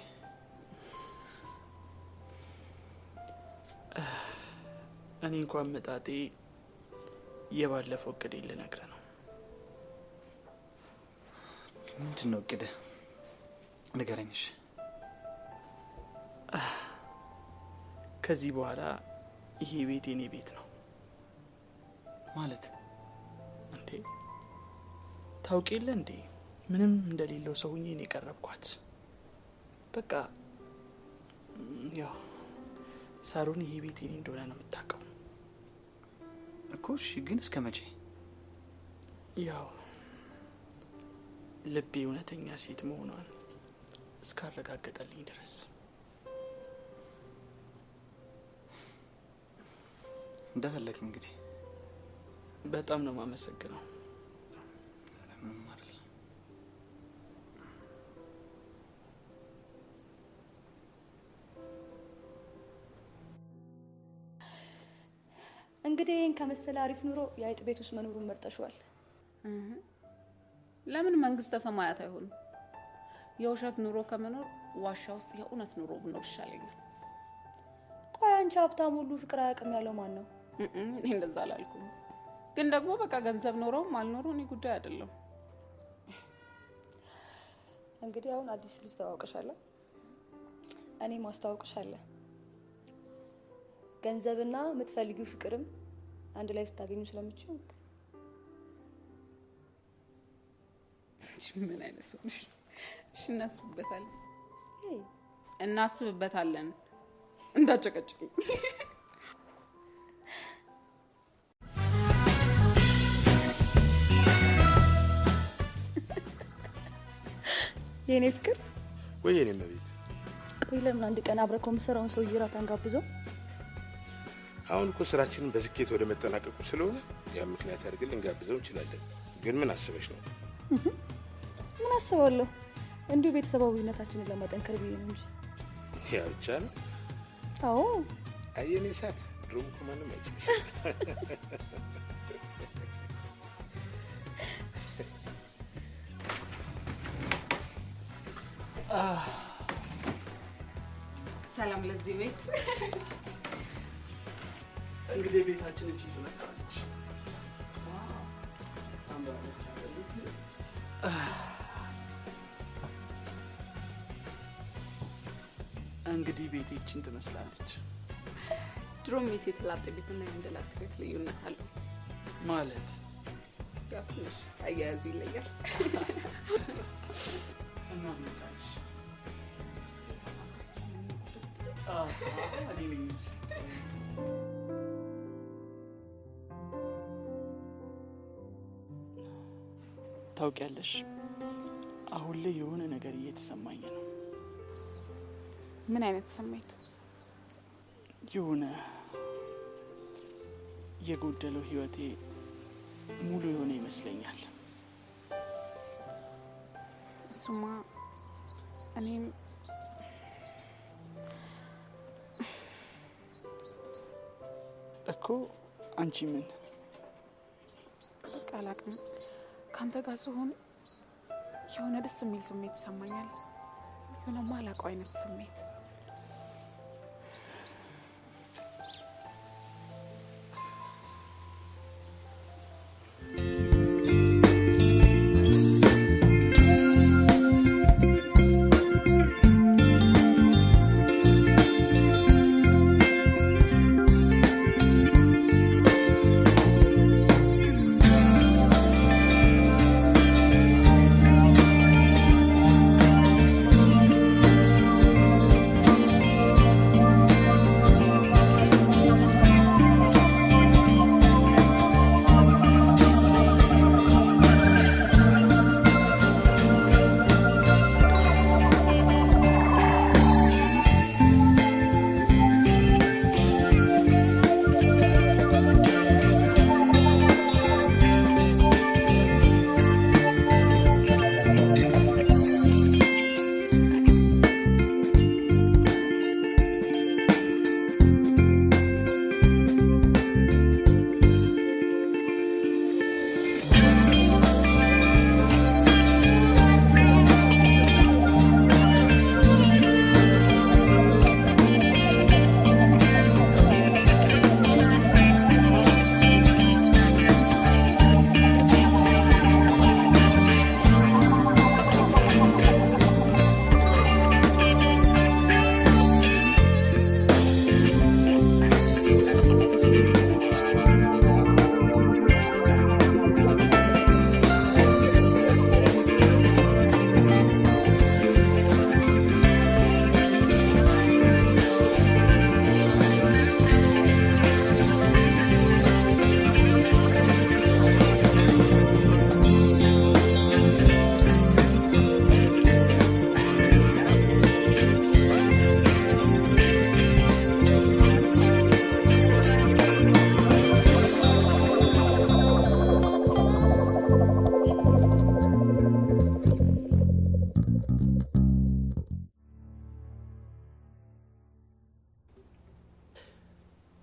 እኔ እንኳን መጣጤ የባለፈው እቅዴን ልነግርህ ነው። ምንድን ነው እቅድህ? ንገረኝ። እሺ። ከዚህ በኋላ ይሄ ቤት የኔ ቤት ነው ማለት እንዴ? ታውቂ የለ እንዴ ምንም እንደሌለው ሰው ሆኜ ነው የቀረብኳት። በቃ ያው ሳሩን ይሄ ቤት የኔ እንደሆነ ነው የምታውቀው እኮ። እሺ ግን እስከ መቼ? ያው ልቤ እውነተኛ ሴት መሆኗን እስካረጋገጠልኝ ድረስ። እንደፈለግ እንግዲህ። በጣም ነው የማመሰግነው። ምንም አይደለም። እንግዲህ ይህን ከመሰለ አሪፍ ኑሮ የአይጥ ቤት ውስጥ መኖሩን መርጠሽዋል። ለምን መንግስተ ሰማያት አይሆንም? የውሸት ኑሮ ከመኖር ዋሻ ውስጥ የእውነት ኑሮ ብኖር ይሻለኛል። ቆይ አንቺ ሀብታም ሁሉ ፍቅር አያውቅም ያለው ማን ነው? እኔ እንደዛ አላልኩም። ግን ደግሞ በቃ ገንዘብ ኖረውም አልኖረው እኔ ጉዳይ አይደለም። እንግዲህ አሁን አዲስ ልጅ ተዋውቀሻለሁ፣ እኔ ማስተዋውቅሻለሁ። ገንዘብና የምትፈልጊው ፍቅርም አንድ ላይ ስታገኙ ስለምትችሉ ምን አይነት ሰው ነሽ? እሺ እናስብበታለን። እንዳጨቀጭቁኝ። የኔ ፍቅር ወይ የኔ መቤት፣ ቆይ ለምን አንድ ቀን አብረን ከምሰራውን ሰው ይራት አንጋብዘው? አሁን እኮ ስራችንን በስኬት ወደ መጠናቀቁ ስለሆነ ያ ምክንያት አድርገን ልንጋብዘው እንችላለን። ግን ምን አስበሽ ነው? ምን አስባለሁ? እንዲሁ ቤተሰባዊነታችንን ለማጠንከር ብዬ ነው እንጂ። ያ ብቻ ነው? አዎ። አየኔ ሳት ድሮም እኮ ማንም አይችልም። ሰላም ለዚህ ቤት። እንግዲህ ቤታችን እቺ ትመስላለች። እንግዲህ ቤቴችን ትመስላለች ድሮም የሴት ላጤ ቤትና የወንድ ላጤ ቤት ልዩነት አለው ማለት ያው ትንሽ አያያዙ ይለያል እና ምንታሽ ታውቂያለሽ አሁን ላይ የሆነ ነገር እየተሰማኝ ነው ምን አይነት ስሜት የሆነ የጎደለው ህይወቴ ሙሉ የሆነ ይመስለኛል እሱማ እኔም እኮ አንቺ ምን በቃ አላቅም ካንተ ጋር ስሆን የሆነ ደስ የሚል ስሜት ይሰማኛል የሆነ ማላውቀው አይነት ስሜት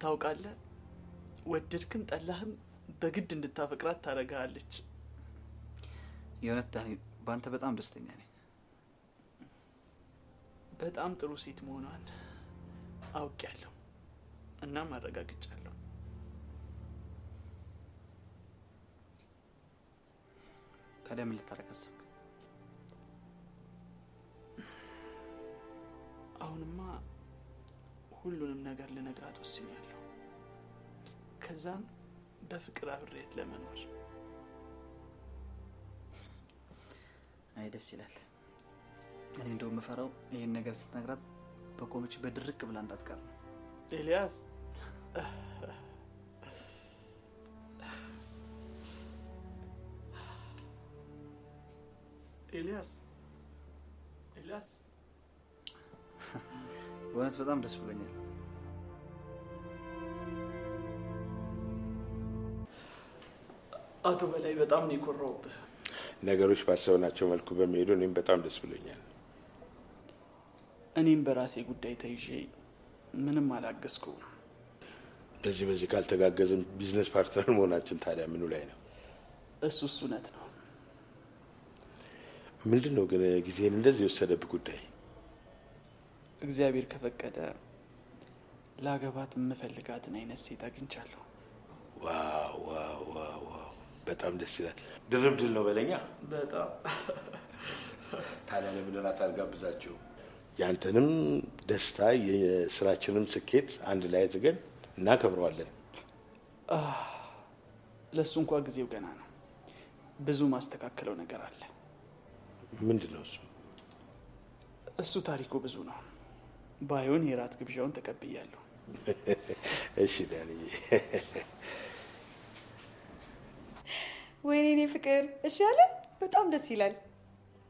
ታውቃለህ ወደድክም ጠላህም በግድ እንድታፈቅራት ታረጋለች የእውነት ዳኒ ባንተ በጣም ደስተኛ ነኝ በጣም ጥሩ ሴት መሆኗን አውቄያለሁ እናም አረጋግጫለሁ ታዲያ ምን ልታረግ አሰብክ አሁንማ ሁሉንም ነገር ልነግራት ወስኛለሁ ከዛም በፍቅር አብሬት ለመኖር አይ ደስ ይላል እኔ እንደው መፈራው ይሄን ነገር ስትነግራት በቆመች በድርቅ ብላ እንዳትቀር ነው ኤልያስ ኤልያስ ኤልያስ በእውነት በጣም ደስ ብሎኛል አቶ በላይ በጣም ነው የኮራውብህ ነገሮች ባሰብናቸው መልኩ በሚሄዱ እኔም በጣም ደስ ብሎኛል እኔም በራሴ ጉዳይ ተይዤ ምንም አላገዝኩም በዚህ ካልተጋገዝን ቢዝነስ ፓርትነር መሆናችን ታዲያ ምኑ ላይ ነው እሱስ እውነት ነው ምንድነው ግን ጊዜን እንደዚህ የወሰደብህ ጉዳይ እግዚአብሔር ከፈቀደ ላገባት የምፈልጋትን አይነት ሴት አግኝቻለሁ ዋው ዋው ዋው ዋው በጣም ደስ ይላል ድርብ ድል ነው በለኛ በጣም ታዲያ ለምን ራት አልጋብዛቸው ያንተንም ደስታ የስራችንም ስኬት አንድ ላይ አድርገን እናከብረዋለን። ለሱ እንኳን ጊዜው ገና ነው። ብዙ ማስተካከለው ነገር አለ። ምንድነው እሱ? እሱ ታሪኩ ብዙ ነው። ባይሆን የራት ግብዣውን ተቀብያለሁ። እሺ ዳንዬ። ወይኔ ፍቅር እሺ አለ። በጣም ደስ ይላል።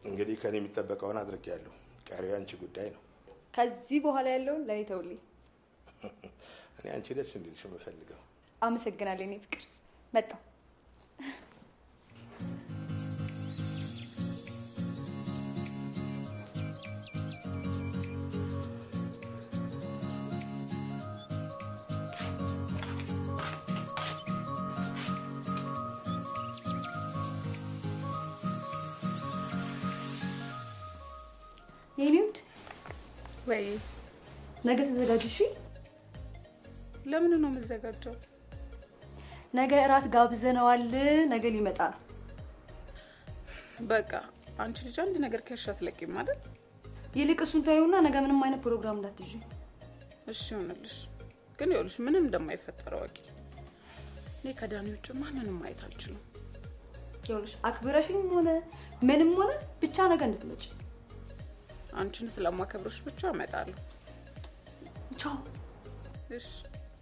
እንግዲህ ከኔ የሚጠበቀውን አድርጌያለሁ። ቀሪው አንቺ ጉዳይ ነው። ከዚህ በኋላ ያለውን ላይ ተውልኝ። እኔ አንቺ ደስ እንዲልሽ የምፈልገው። አመሰግናለሁ እኔ ፍቅር። መጣሁ። የኔውድ ወይ ነገ ተዘጋጅሽ። ለምን ነው የምዘጋጀው? ነገ እራት ጋብዘነዋል። ነገ ሊመጣ ነው። በቃ አንቺ ልጅ አንድ ነገር ከሻ አትለቂም አይደል? ይልቅ እሱን ታዩና ነገ ምንም አይነት ፕሮግራም እንዳትይጂ። እሺ ይሆንልሽ። ግን ይኸውልሽ ምንም እንደማይፈጠር አውቂ። እኔ ከዳኒ ውጭ ማንንም ማየት አልችልም። ይኸውልሽ አክብረሽኝ ሆነ ምንም ሆነ ብቻ ነገ እንድትመጪ። አንቺን ስለማከብርሽ ብቻ እመጣለሁ። ቻው። እሺ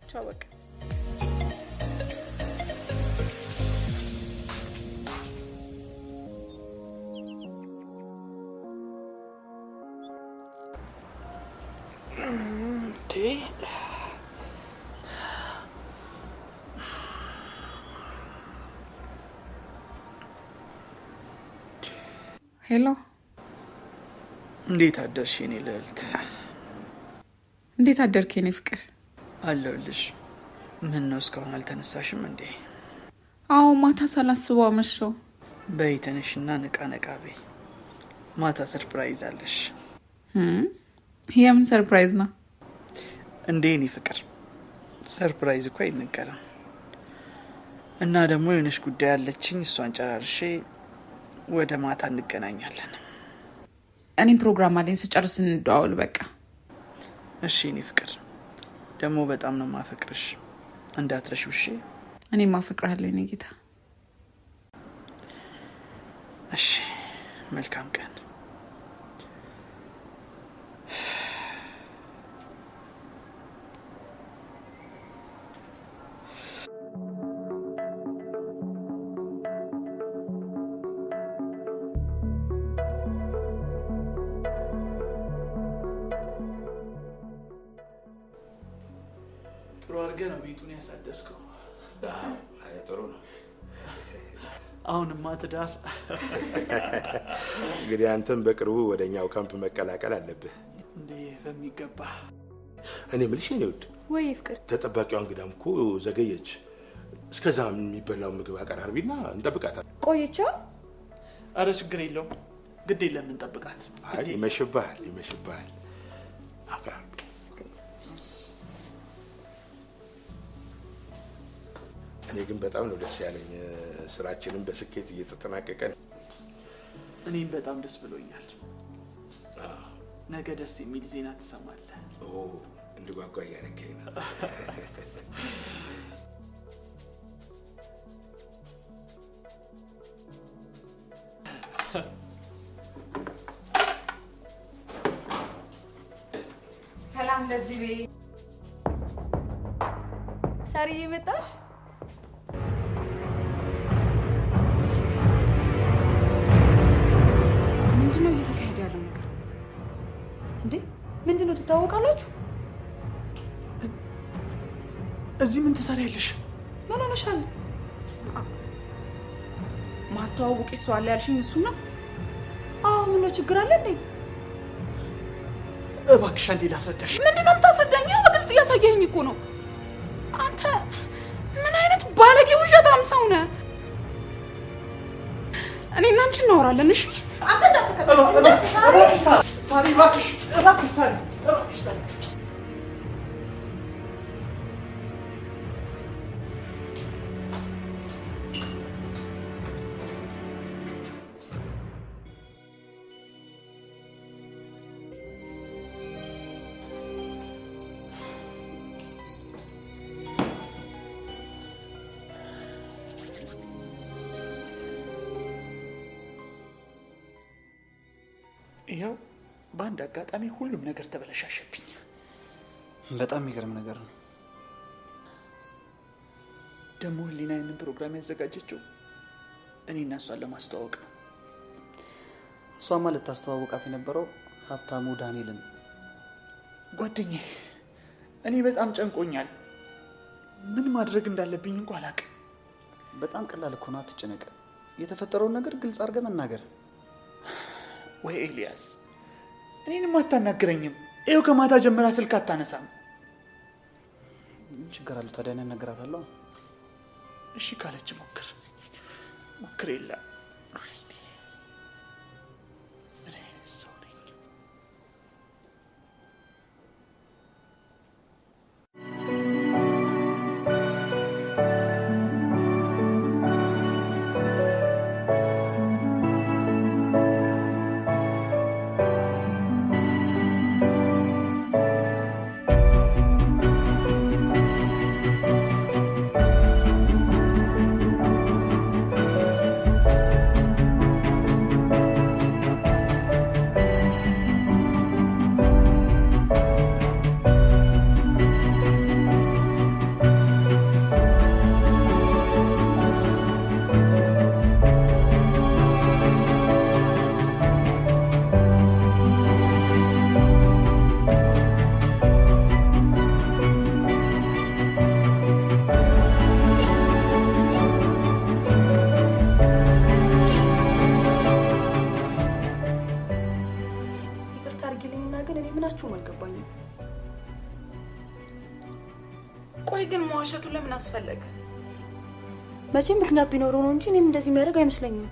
ቻው በቃ። ሄሎ እንዴት አደርሽ የኔ ልዕልት? እንዴት አደርክ የኔ ፍቅር? አለሁልሽ። ምን ነው እስካሁን አልተነሳሽም እንዴ? አዎ ማታ ሳላስበው አመሸው። በይ ተነሽና ነቃ ነቃ በይ። ማታ ሰርፕራይዝ አለሽ። የምን ሰርፕራይዝ ነው እንዴ የኔ ፍቅር? ሰርፕራይዝ እኮ አይነገርም። እና ደግሞ የሆነሽ ጉዳይ አለችኝ። እሷን ጨራርሼ ወደ ማታ እንገናኛለን። እኔም ፕሮግራም አለኝ። ስጨርስ እንደዋወል በቃ። እሺ የኔ ፍቅር። ደግሞ በጣም ነው ማፈቅርሽ። እንዳትረሺው እሺ? እኔም ማፈቅራለሁ የኔ ጌታ። እሺ መልካም ቀን። ጥሩ አድርገህ ነው ቤቱን ያሳደስከው። አይ ጥሩ ነው። አሁንማ ትዳር። እንግዲህ አንተም በቅርቡ ወደኛው ካምፕ መቀላቀል አለብህ። እንዴ በሚገባ። እኔ የምልሽ የኔ ውድ፣ ወይ ፍቅር፣ ተጠባቂዋ እንግዳም እኮ ዘገየች። እስከዛ የሚበላው ምግብ አቀራርቢና እንጠብቃታለን። ቆይቻ። አረ ችግር የለውም። ግድ የለም እንጠብቃት። አይ ይመሽብሃል፣ ይመሽብሃል። አቀራርቢ። እኔ ግን በጣም ነው ደስ ያለኝ። ስራችንን በስኬት እየተጠናቀቀ ነው። እኔም በጣም ደስ ብሎኛል። ነገ ደስ የሚል ዜና ትሰማለህ። እንድጓጓ እያደረገኝ ነው። ሰላም ለዚህ ቤት። ሳርዬ መጣሽ? ምንድነው እየተካሄደ ያለው ነገር? እንዴ ምንድነው? ትታወቃላችሁ? እዚህ ምን ትሰሪያለሽ? ምን ሆነሻል? ማስተዋወቂ ሰው አለ ያልሽኝ እሱ ነው? አዎ ምን ነው ችግር አለ እንዴ? እባክሽ አንዴ ላስረዳሽ። ምንድነው የምታስረዳኝ? በግልጽ እያሳየኸኝ እኮ ነው። አንተ ምን አይነት ባለጌ ውሸታም ሰው ነህ? እኔና አንቺ እናወራለን እሺ? አንተ እንዳትከተል። ሳሪ እባክሽ፣ እባክሽ ሳሪ፣ እባክሽ ሳሪ። ይኸው በአንድ አጋጣሚ ሁሉም ነገር ተበለሻሸብኝ። በጣም የሚገርም ነገር ነው። ደግሞ ህሊና ያንን ፕሮግራም ያዘጋጀችው እኔና እሷን ለማስተዋወቅ ነው። እሷማ ልታስተዋውቃት የነበረው ሀብታሙ ዳንኤልን። ጓደኛዬ፣ እኔ በጣም ጨንቆኛል። ምን ማድረግ እንዳለብኝ እንኳ አላውቅም። በጣም ቀላል እኮ ነው፣ አትጨነቅ። የተፈጠረውን ነገር ግልጽ አድርገህ መናገር። ወይ ኤልያስ፣ እኔንም አታናግረኝም? ይኸው ከማታ ጀምራ ስልክ አታነሳም። ምን ችግር አለው ታዲያ? እነግራታለሁ። እሺ ካለች ሞክር የለ ሰው ነኝ። ቆይ ግን መዋሸቱ ለምን አስፈለገ? መቼም ምክንያት ቢኖረው ነው እንጂ እኔም እንደዚህ የሚያደርግ አይመስለኝም።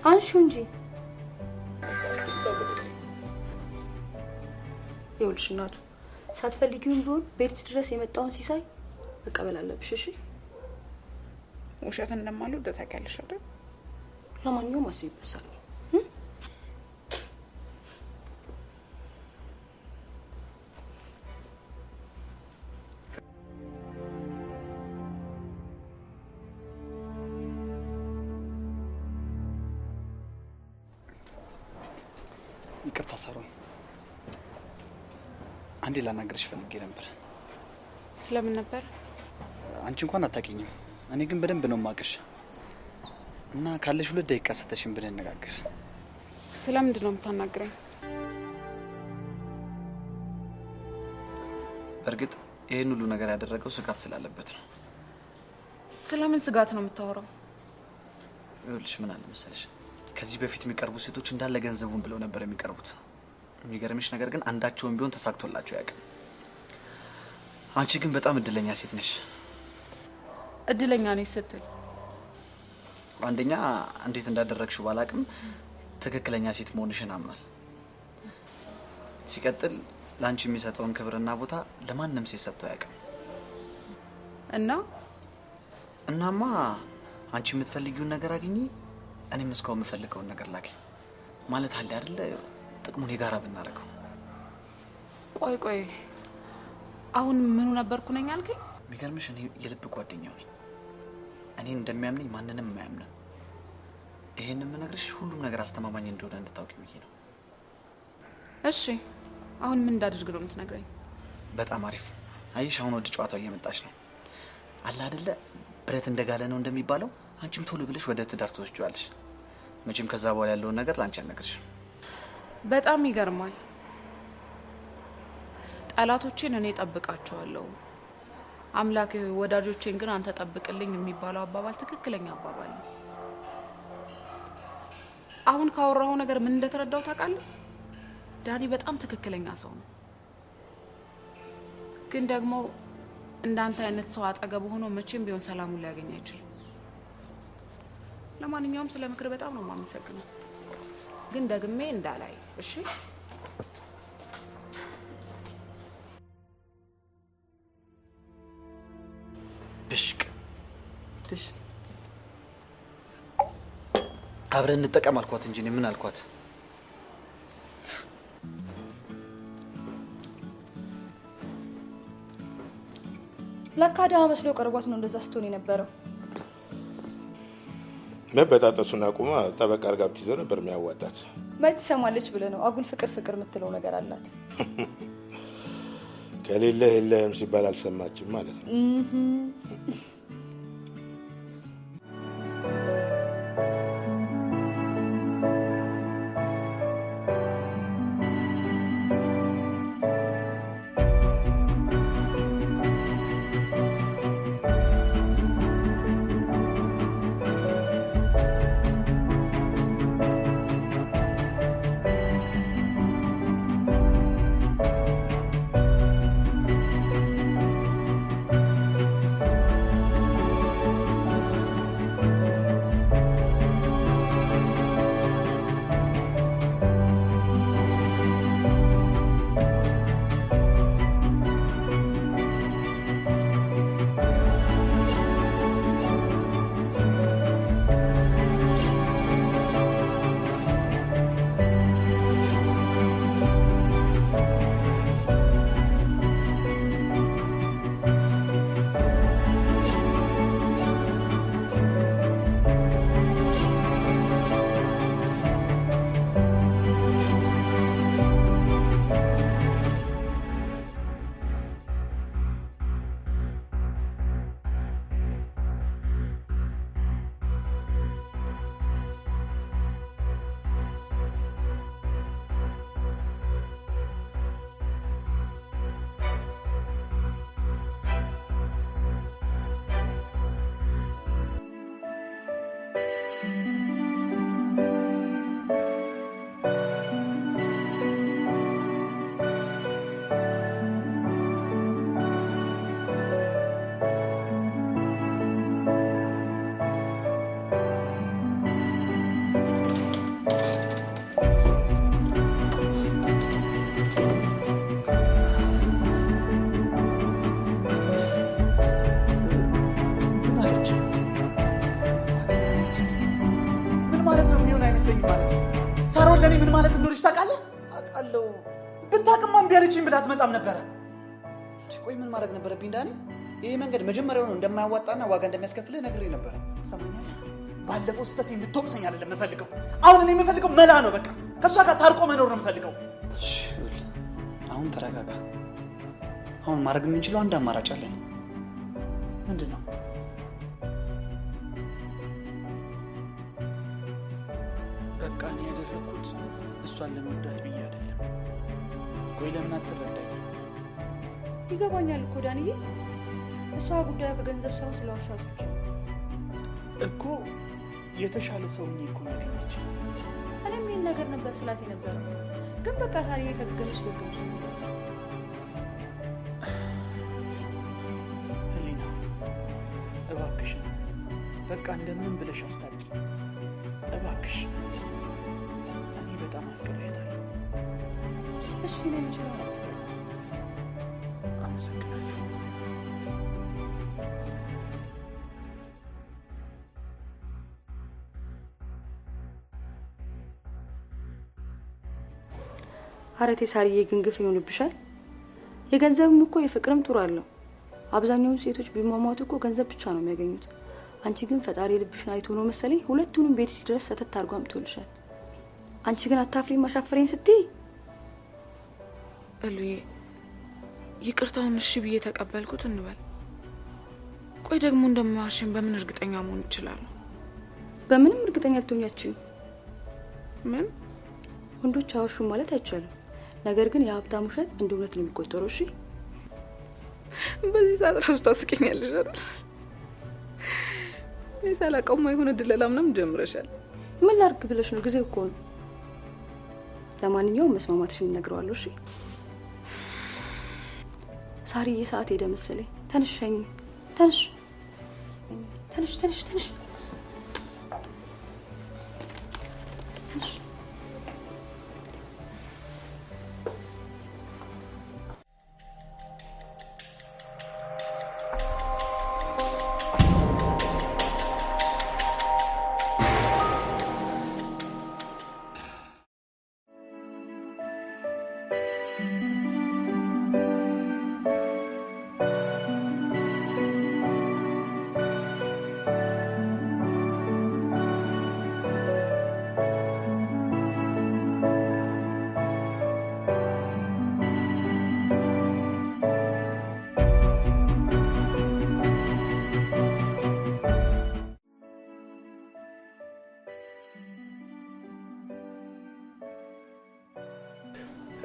አንሹ እንጂ ይኸውልሽ እናቱ ሳትፈልጊውም ቢሆን ቤት ድረስ የመጣውን ሲሳይ መቀበል አለብሽ። እሺ ውሸት እንደማልወድ ታውቂያለሽ አይደል? ለማንኛውም አስቢበታል። ይቅርታ ሳሮን፣ አንዴ ላናገርሽ ፈልጌ ነበር። ስለምን ነበር? አንቺ እንኳን አታውቂኝም፣ እኔ ግን በደንብ ነው የማውቅሽ እና ካለሽ 2 ደቂቃ ሰተሽን ብንነጋገር። ስለምንድን ነው የምታናግረኝ? በእርግጥ ይህን ሁሉ ነገር ያደረገው ስጋት ስላለበት ነው። ስለምን ስጋት ነው የምታወራው? ይኸውልሽ ምን አለ መሰለሽ፣ ከዚህ በፊት የሚቀርቡ ሴቶች እንዳለ ገንዘቡን ብለው ነበር የሚቀርቡት። የሚገርምሽ ነገር ግን አንዳቸውም ቢሆን ተሳክቶላቸው ያውቃል። አንቺ ግን በጣም እድለኛ ሴት ነሽ። እድለኛ ነኝ ስትል? አንደኛ እንዴት እንዳደረግሽው ባላቅም ትክክለኛ ሴት መሆንሽን አምናል። ሲቀጥል ለአንቺ የሚሰጠውን ክብርና ቦታ ለማንም ሴት ሰጥቶ ያውቃል። እናማ አንቺ የምትፈልጊውን ነገር አግኚ፣ እኔም እስካሁን የምፈልገውን ነገር ላግኝ ማለት አለ አይደለ? ጥቅሙን የጋራ ብናደርገው። ቆይ አሁን ምኑ ነበርኩ ነኝ አልከኝ? የሚገርምሽ እኔ የልብ ጓደኛው ነኝ። እኔን እንደሚያምነኝ ማንንም የማያምነን። ይሄንን የምነግርሽ ሁሉም ነገር አስተማማኝ እንደሆነ እንድታውቂ ብዬ ነው። እሺ አሁን ምን እንዳደርግ ነው የምትነግረኝ? በጣም አሪፍ። አይሽ አሁን ወደ ጨዋታው እየመጣች ነው አለ አይደለ? ብረት እንደጋለ ነው እንደሚባለው አንቺም ቶሎ ብለሽ ወደ ትዳር ትወስጂዋለሽ። መቼም ከዛ በኋላ ያለውን ነገር ላንቺ አልነግርሽ። በጣም ይገርማል። ጠላቶቼን እኔ ጠብቃቸዋለሁ፣ አምላኬ ወዳጆቼን ግን አንተ ጠብቅልኝ የሚባለው አባባል ትክክለኛ አባባል ነው። አሁን ካወራው ነገር ምን እንደተረዳው ታውቃለህ? ዳኒ በጣም ትክክለኛ ሰው ነው። ግን ደግሞ እንዳንተ አይነት ሰው አጠገብ ሆኖ መቼም ቢሆን ሰላሙን ሊያገኝ አይችልም። ለማንኛውም ስለ ምክር በጣም ነው የማመሰግነው። ግን ደግሜ እንዳላይ እሺ? ብሽቅ አብረን እንጠቀም አልኳት እንጂ ምን አልኳት? ለካዳ መስሎ ቀርቧት ነው እንደዛ ስትሆን የነበረው። መበጣጠሱን አቁማ ጠበቃ አርጋ ብትይዘው ነበር የሚያዋጣት። መች ትሰማለች ብለህ ነው? አጉል ፍቅር ፍቅር የምትለው ነገር አላት። ከሌለ የለህም ሲባል አልሰማችም ማለት ነው። ሳሮን ለኔ ምን ማለት እንደሆነች ታውቃለህ? አውቃለሁ። ብታውቅማ እምቢ አለችኝ ብላ አትመጣም ነበረ። ቆይ ምን ማድረግ ነበረብኝ ዳኒ? ይሄ መንገድ መጀመሪያው ነው እንደማያዋጣና ዋጋ እንደሚያስከፍልህ ነግሬ ነበረ። ሰማኛለህ? ባለፈው ስህተቴ እንድትወቅሰኝ አይደለም የምፈልገው። አሁን እኔ የምፈልገው መላ ነው። በቃ ከእሷ ጋር ታርቆ መኖር ነው የምፈልገው። አሁን ተረጋጋ። አሁን ማድረግ የምንችለው አንድ አማራጭ አለን። ምንድን ነው? በቃ እኔ ያደረኩት እሷን ለመውዳት ብዬ አይደለም። ቆይ ለምን አትረዳኝ? ይገባኛል እኮ ዳንዬ፣ እሷ ጉዳዩ ከገንዘብ ሳይሆን ስለዋሻት ብቻ እኮ የተሻለ ሰው ነኝ እኮ ያገኘች። እኔም ይህን ነገር ነበር ስላት የነበረው፣ ግን በቃ ሳርዬ ከገገለች ገገለች ነው። ህሊና እባክሽ በቃ እንደምን ብለሽ አስታርቂ እባክሽ። እኔ በጣም አፍቅሬያታለሁ። እሺ እኔ የምችለው ነው። አመሰግናለሁ። አረቴ ሳርዬ ግን ግፍ ይሆንብሻል። የገንዘብም እኮ የፍቅርም ጡር አለው። አብዛኛውን ሴቶች ቢሟሟቱ እኮ ገንዘብ ብቻ ነው የሚያገኙት። አንቺ ግን ፈጣሪ ልብሽን አይቶ ነው መሰለኝ ሁለቱንም ቤት ሲድረስ ሰተት አድርጎ አምጥቶልሻል። አንቺ ግን አታፍሪም አሻፈረኝ ስትይ? እሉዬ ይቅርታውን እሺ ብዬ ተቀበልኩት እንበል። ቆይ ደግሞ እንደማዋሽን በምን እርግጠኛ መሆን እችላለሁ? በምንም እርግጠኛ ልትሆኛችሁ። ምን ወንዶች አዋሹ ማለት አይቻልም። ነገር ግን የሀብታም ውሸት እንደ እውነት ነው የሚቆጠረው። እሺ በዚህ ሰዓት ራሱ ታስቂኛለሽ አይደል? እኔ ሳላውቀውማ የሆነ ድለላ ምናምን ጀምረሻል። ምን ላድርግ ብለሽ ነው? ጊዜው እኮ ነው። ለማንኛውም መስማማትሽን እነግረዋለሁ። እሺ ሳርዬ፣ ሰዓት ሄደ መሰለኝ። ተነሽ ሸኝ። ተነሽ ተነሽ ተነሽ ተነሽ ተነሽ።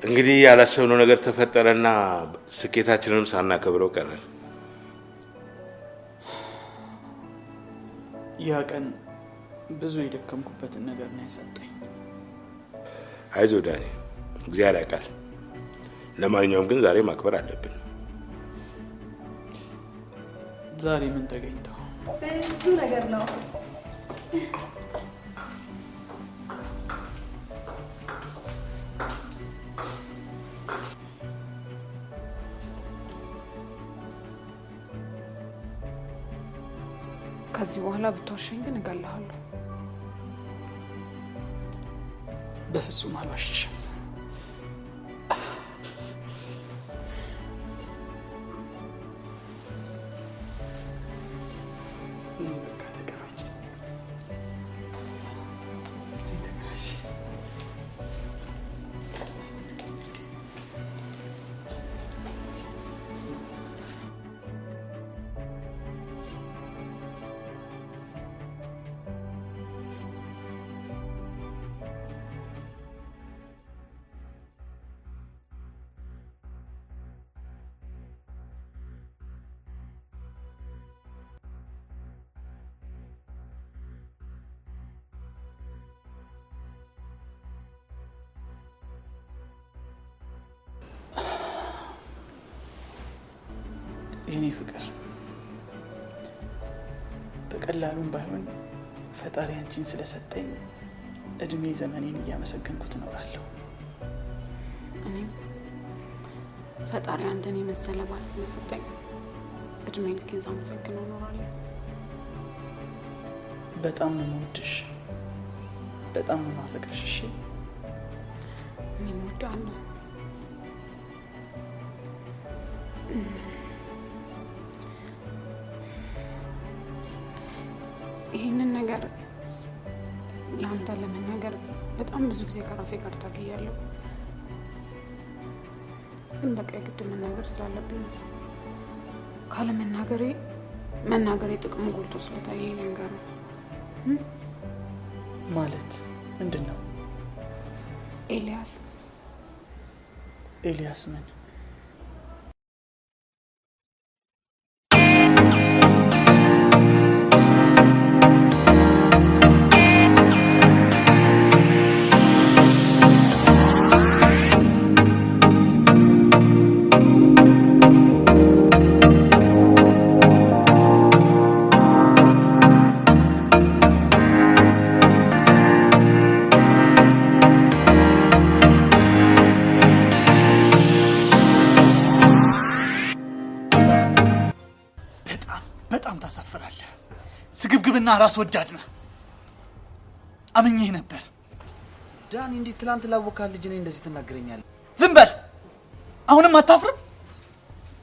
እንግዲህ ያላሰብነው ነገር ተፈጠረና ስኬታችንንም ሳናከብረው ቀረን። ያ ቀን ብዙ የደከምኩበትን ነገር ነው ያሳጣኝ። አይዞህ ዳኒ፣ እግዚአብሔር ያውቃል። ለማንኛውም ግን ዛሬ ማክበር አለብን። ዛሬ ምን ተገኝተው? ብዙ ነገር ነው። ከዚህ በኋላ ብትዋሸኝ ግን እገልሃለሁ። በፍጹም አልዋሽሽም። የኔ ፍቅር በቀላሉም ባይሆን ፈጣሪ አንቺን ስለሰጠኝ እድሜ ዘመኔን እያመሰገንኩት እኖራለሁ። እኔም ፈጣሪ አንተን የመሰለ ባል ስለሰጠኝ እድሜ ልኬን ሳመሰግነው እኖራለሁ። በጣም ነው የምወድሽ፣ በጣም ነው የማፈቅርሽ። እሺ እኔም እወድሃለሁ። ይህንን ነገር ለአንተ ለመናገር በጣም ብዙ ጊዜ ከራሴ ጋር ታገያለሁ፣ ግን በቃ የግድ መናገር ስላለብኝ ነው። መናገሬ ጥቅሙ ጎልቶ ስለታየኝ ነገር ነው። ማለት ምንድን ነው? ኤልያስ ምን? በጣም ታሳፍራለህ። ስግብግብና ራስ ወዳድ ነህ። አመኘህ ነበር። ዳኒ፣ እንዴት ትላንት ላወካት ልጅ ነኝ እንደዚህ ትናገረኛለህ? ዝም በል። አሁንም አታፍርም?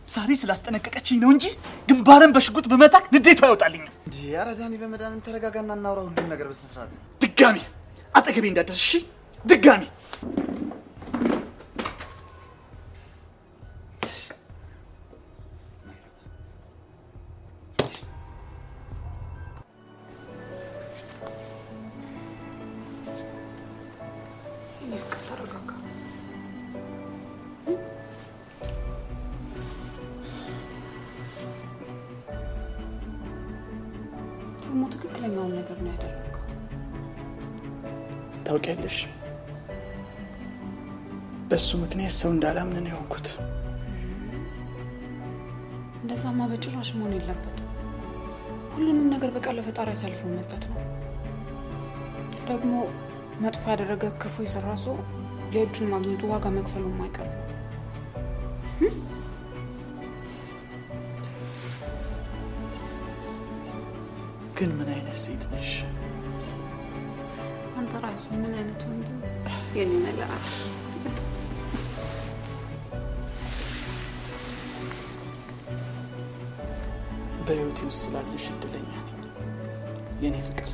ዛሬ ስላስጠነቀቀችኝ ነው እንጂ ግንባርን በሽጉጥ በመታክ ንዴቷ ያወጣልኝ። እንዴ ኧረ ዳኒ፣ በመዳንም ተረጋጋና እናውራ ሁሉም ነገር በስነ ስርዓት። ድጋሚ አጠገቤ እንዳትደርስ እሺ? ድጋሚ ትክክለኛውን ነገር ነው ያደረገው። ታውቂያለሽ፣ በሱ ምክንያት ሰው እንዳላምን ነው የሆንኩት። እንደዛማ በጭራሽ መሆን የለበትም። ሁሉንም ነገር በቃ ለፈጣሪ አሳልፎ መስጠት ነው። ደግሞ መጥፎ ያደረገ ክፉ የሰራ ሰው የእጁን ማግኘቱ ዋጋ መክፈሉ የማይቀር ነው። ግን ምን አይነት ሴት ነሽ? አንተ ራሱ ምን አይነት ወንድ የኔ ነገር በህይወቴ ውስጥ ስላለሽ እድለኛ ነኝ የኔ ፍቅር።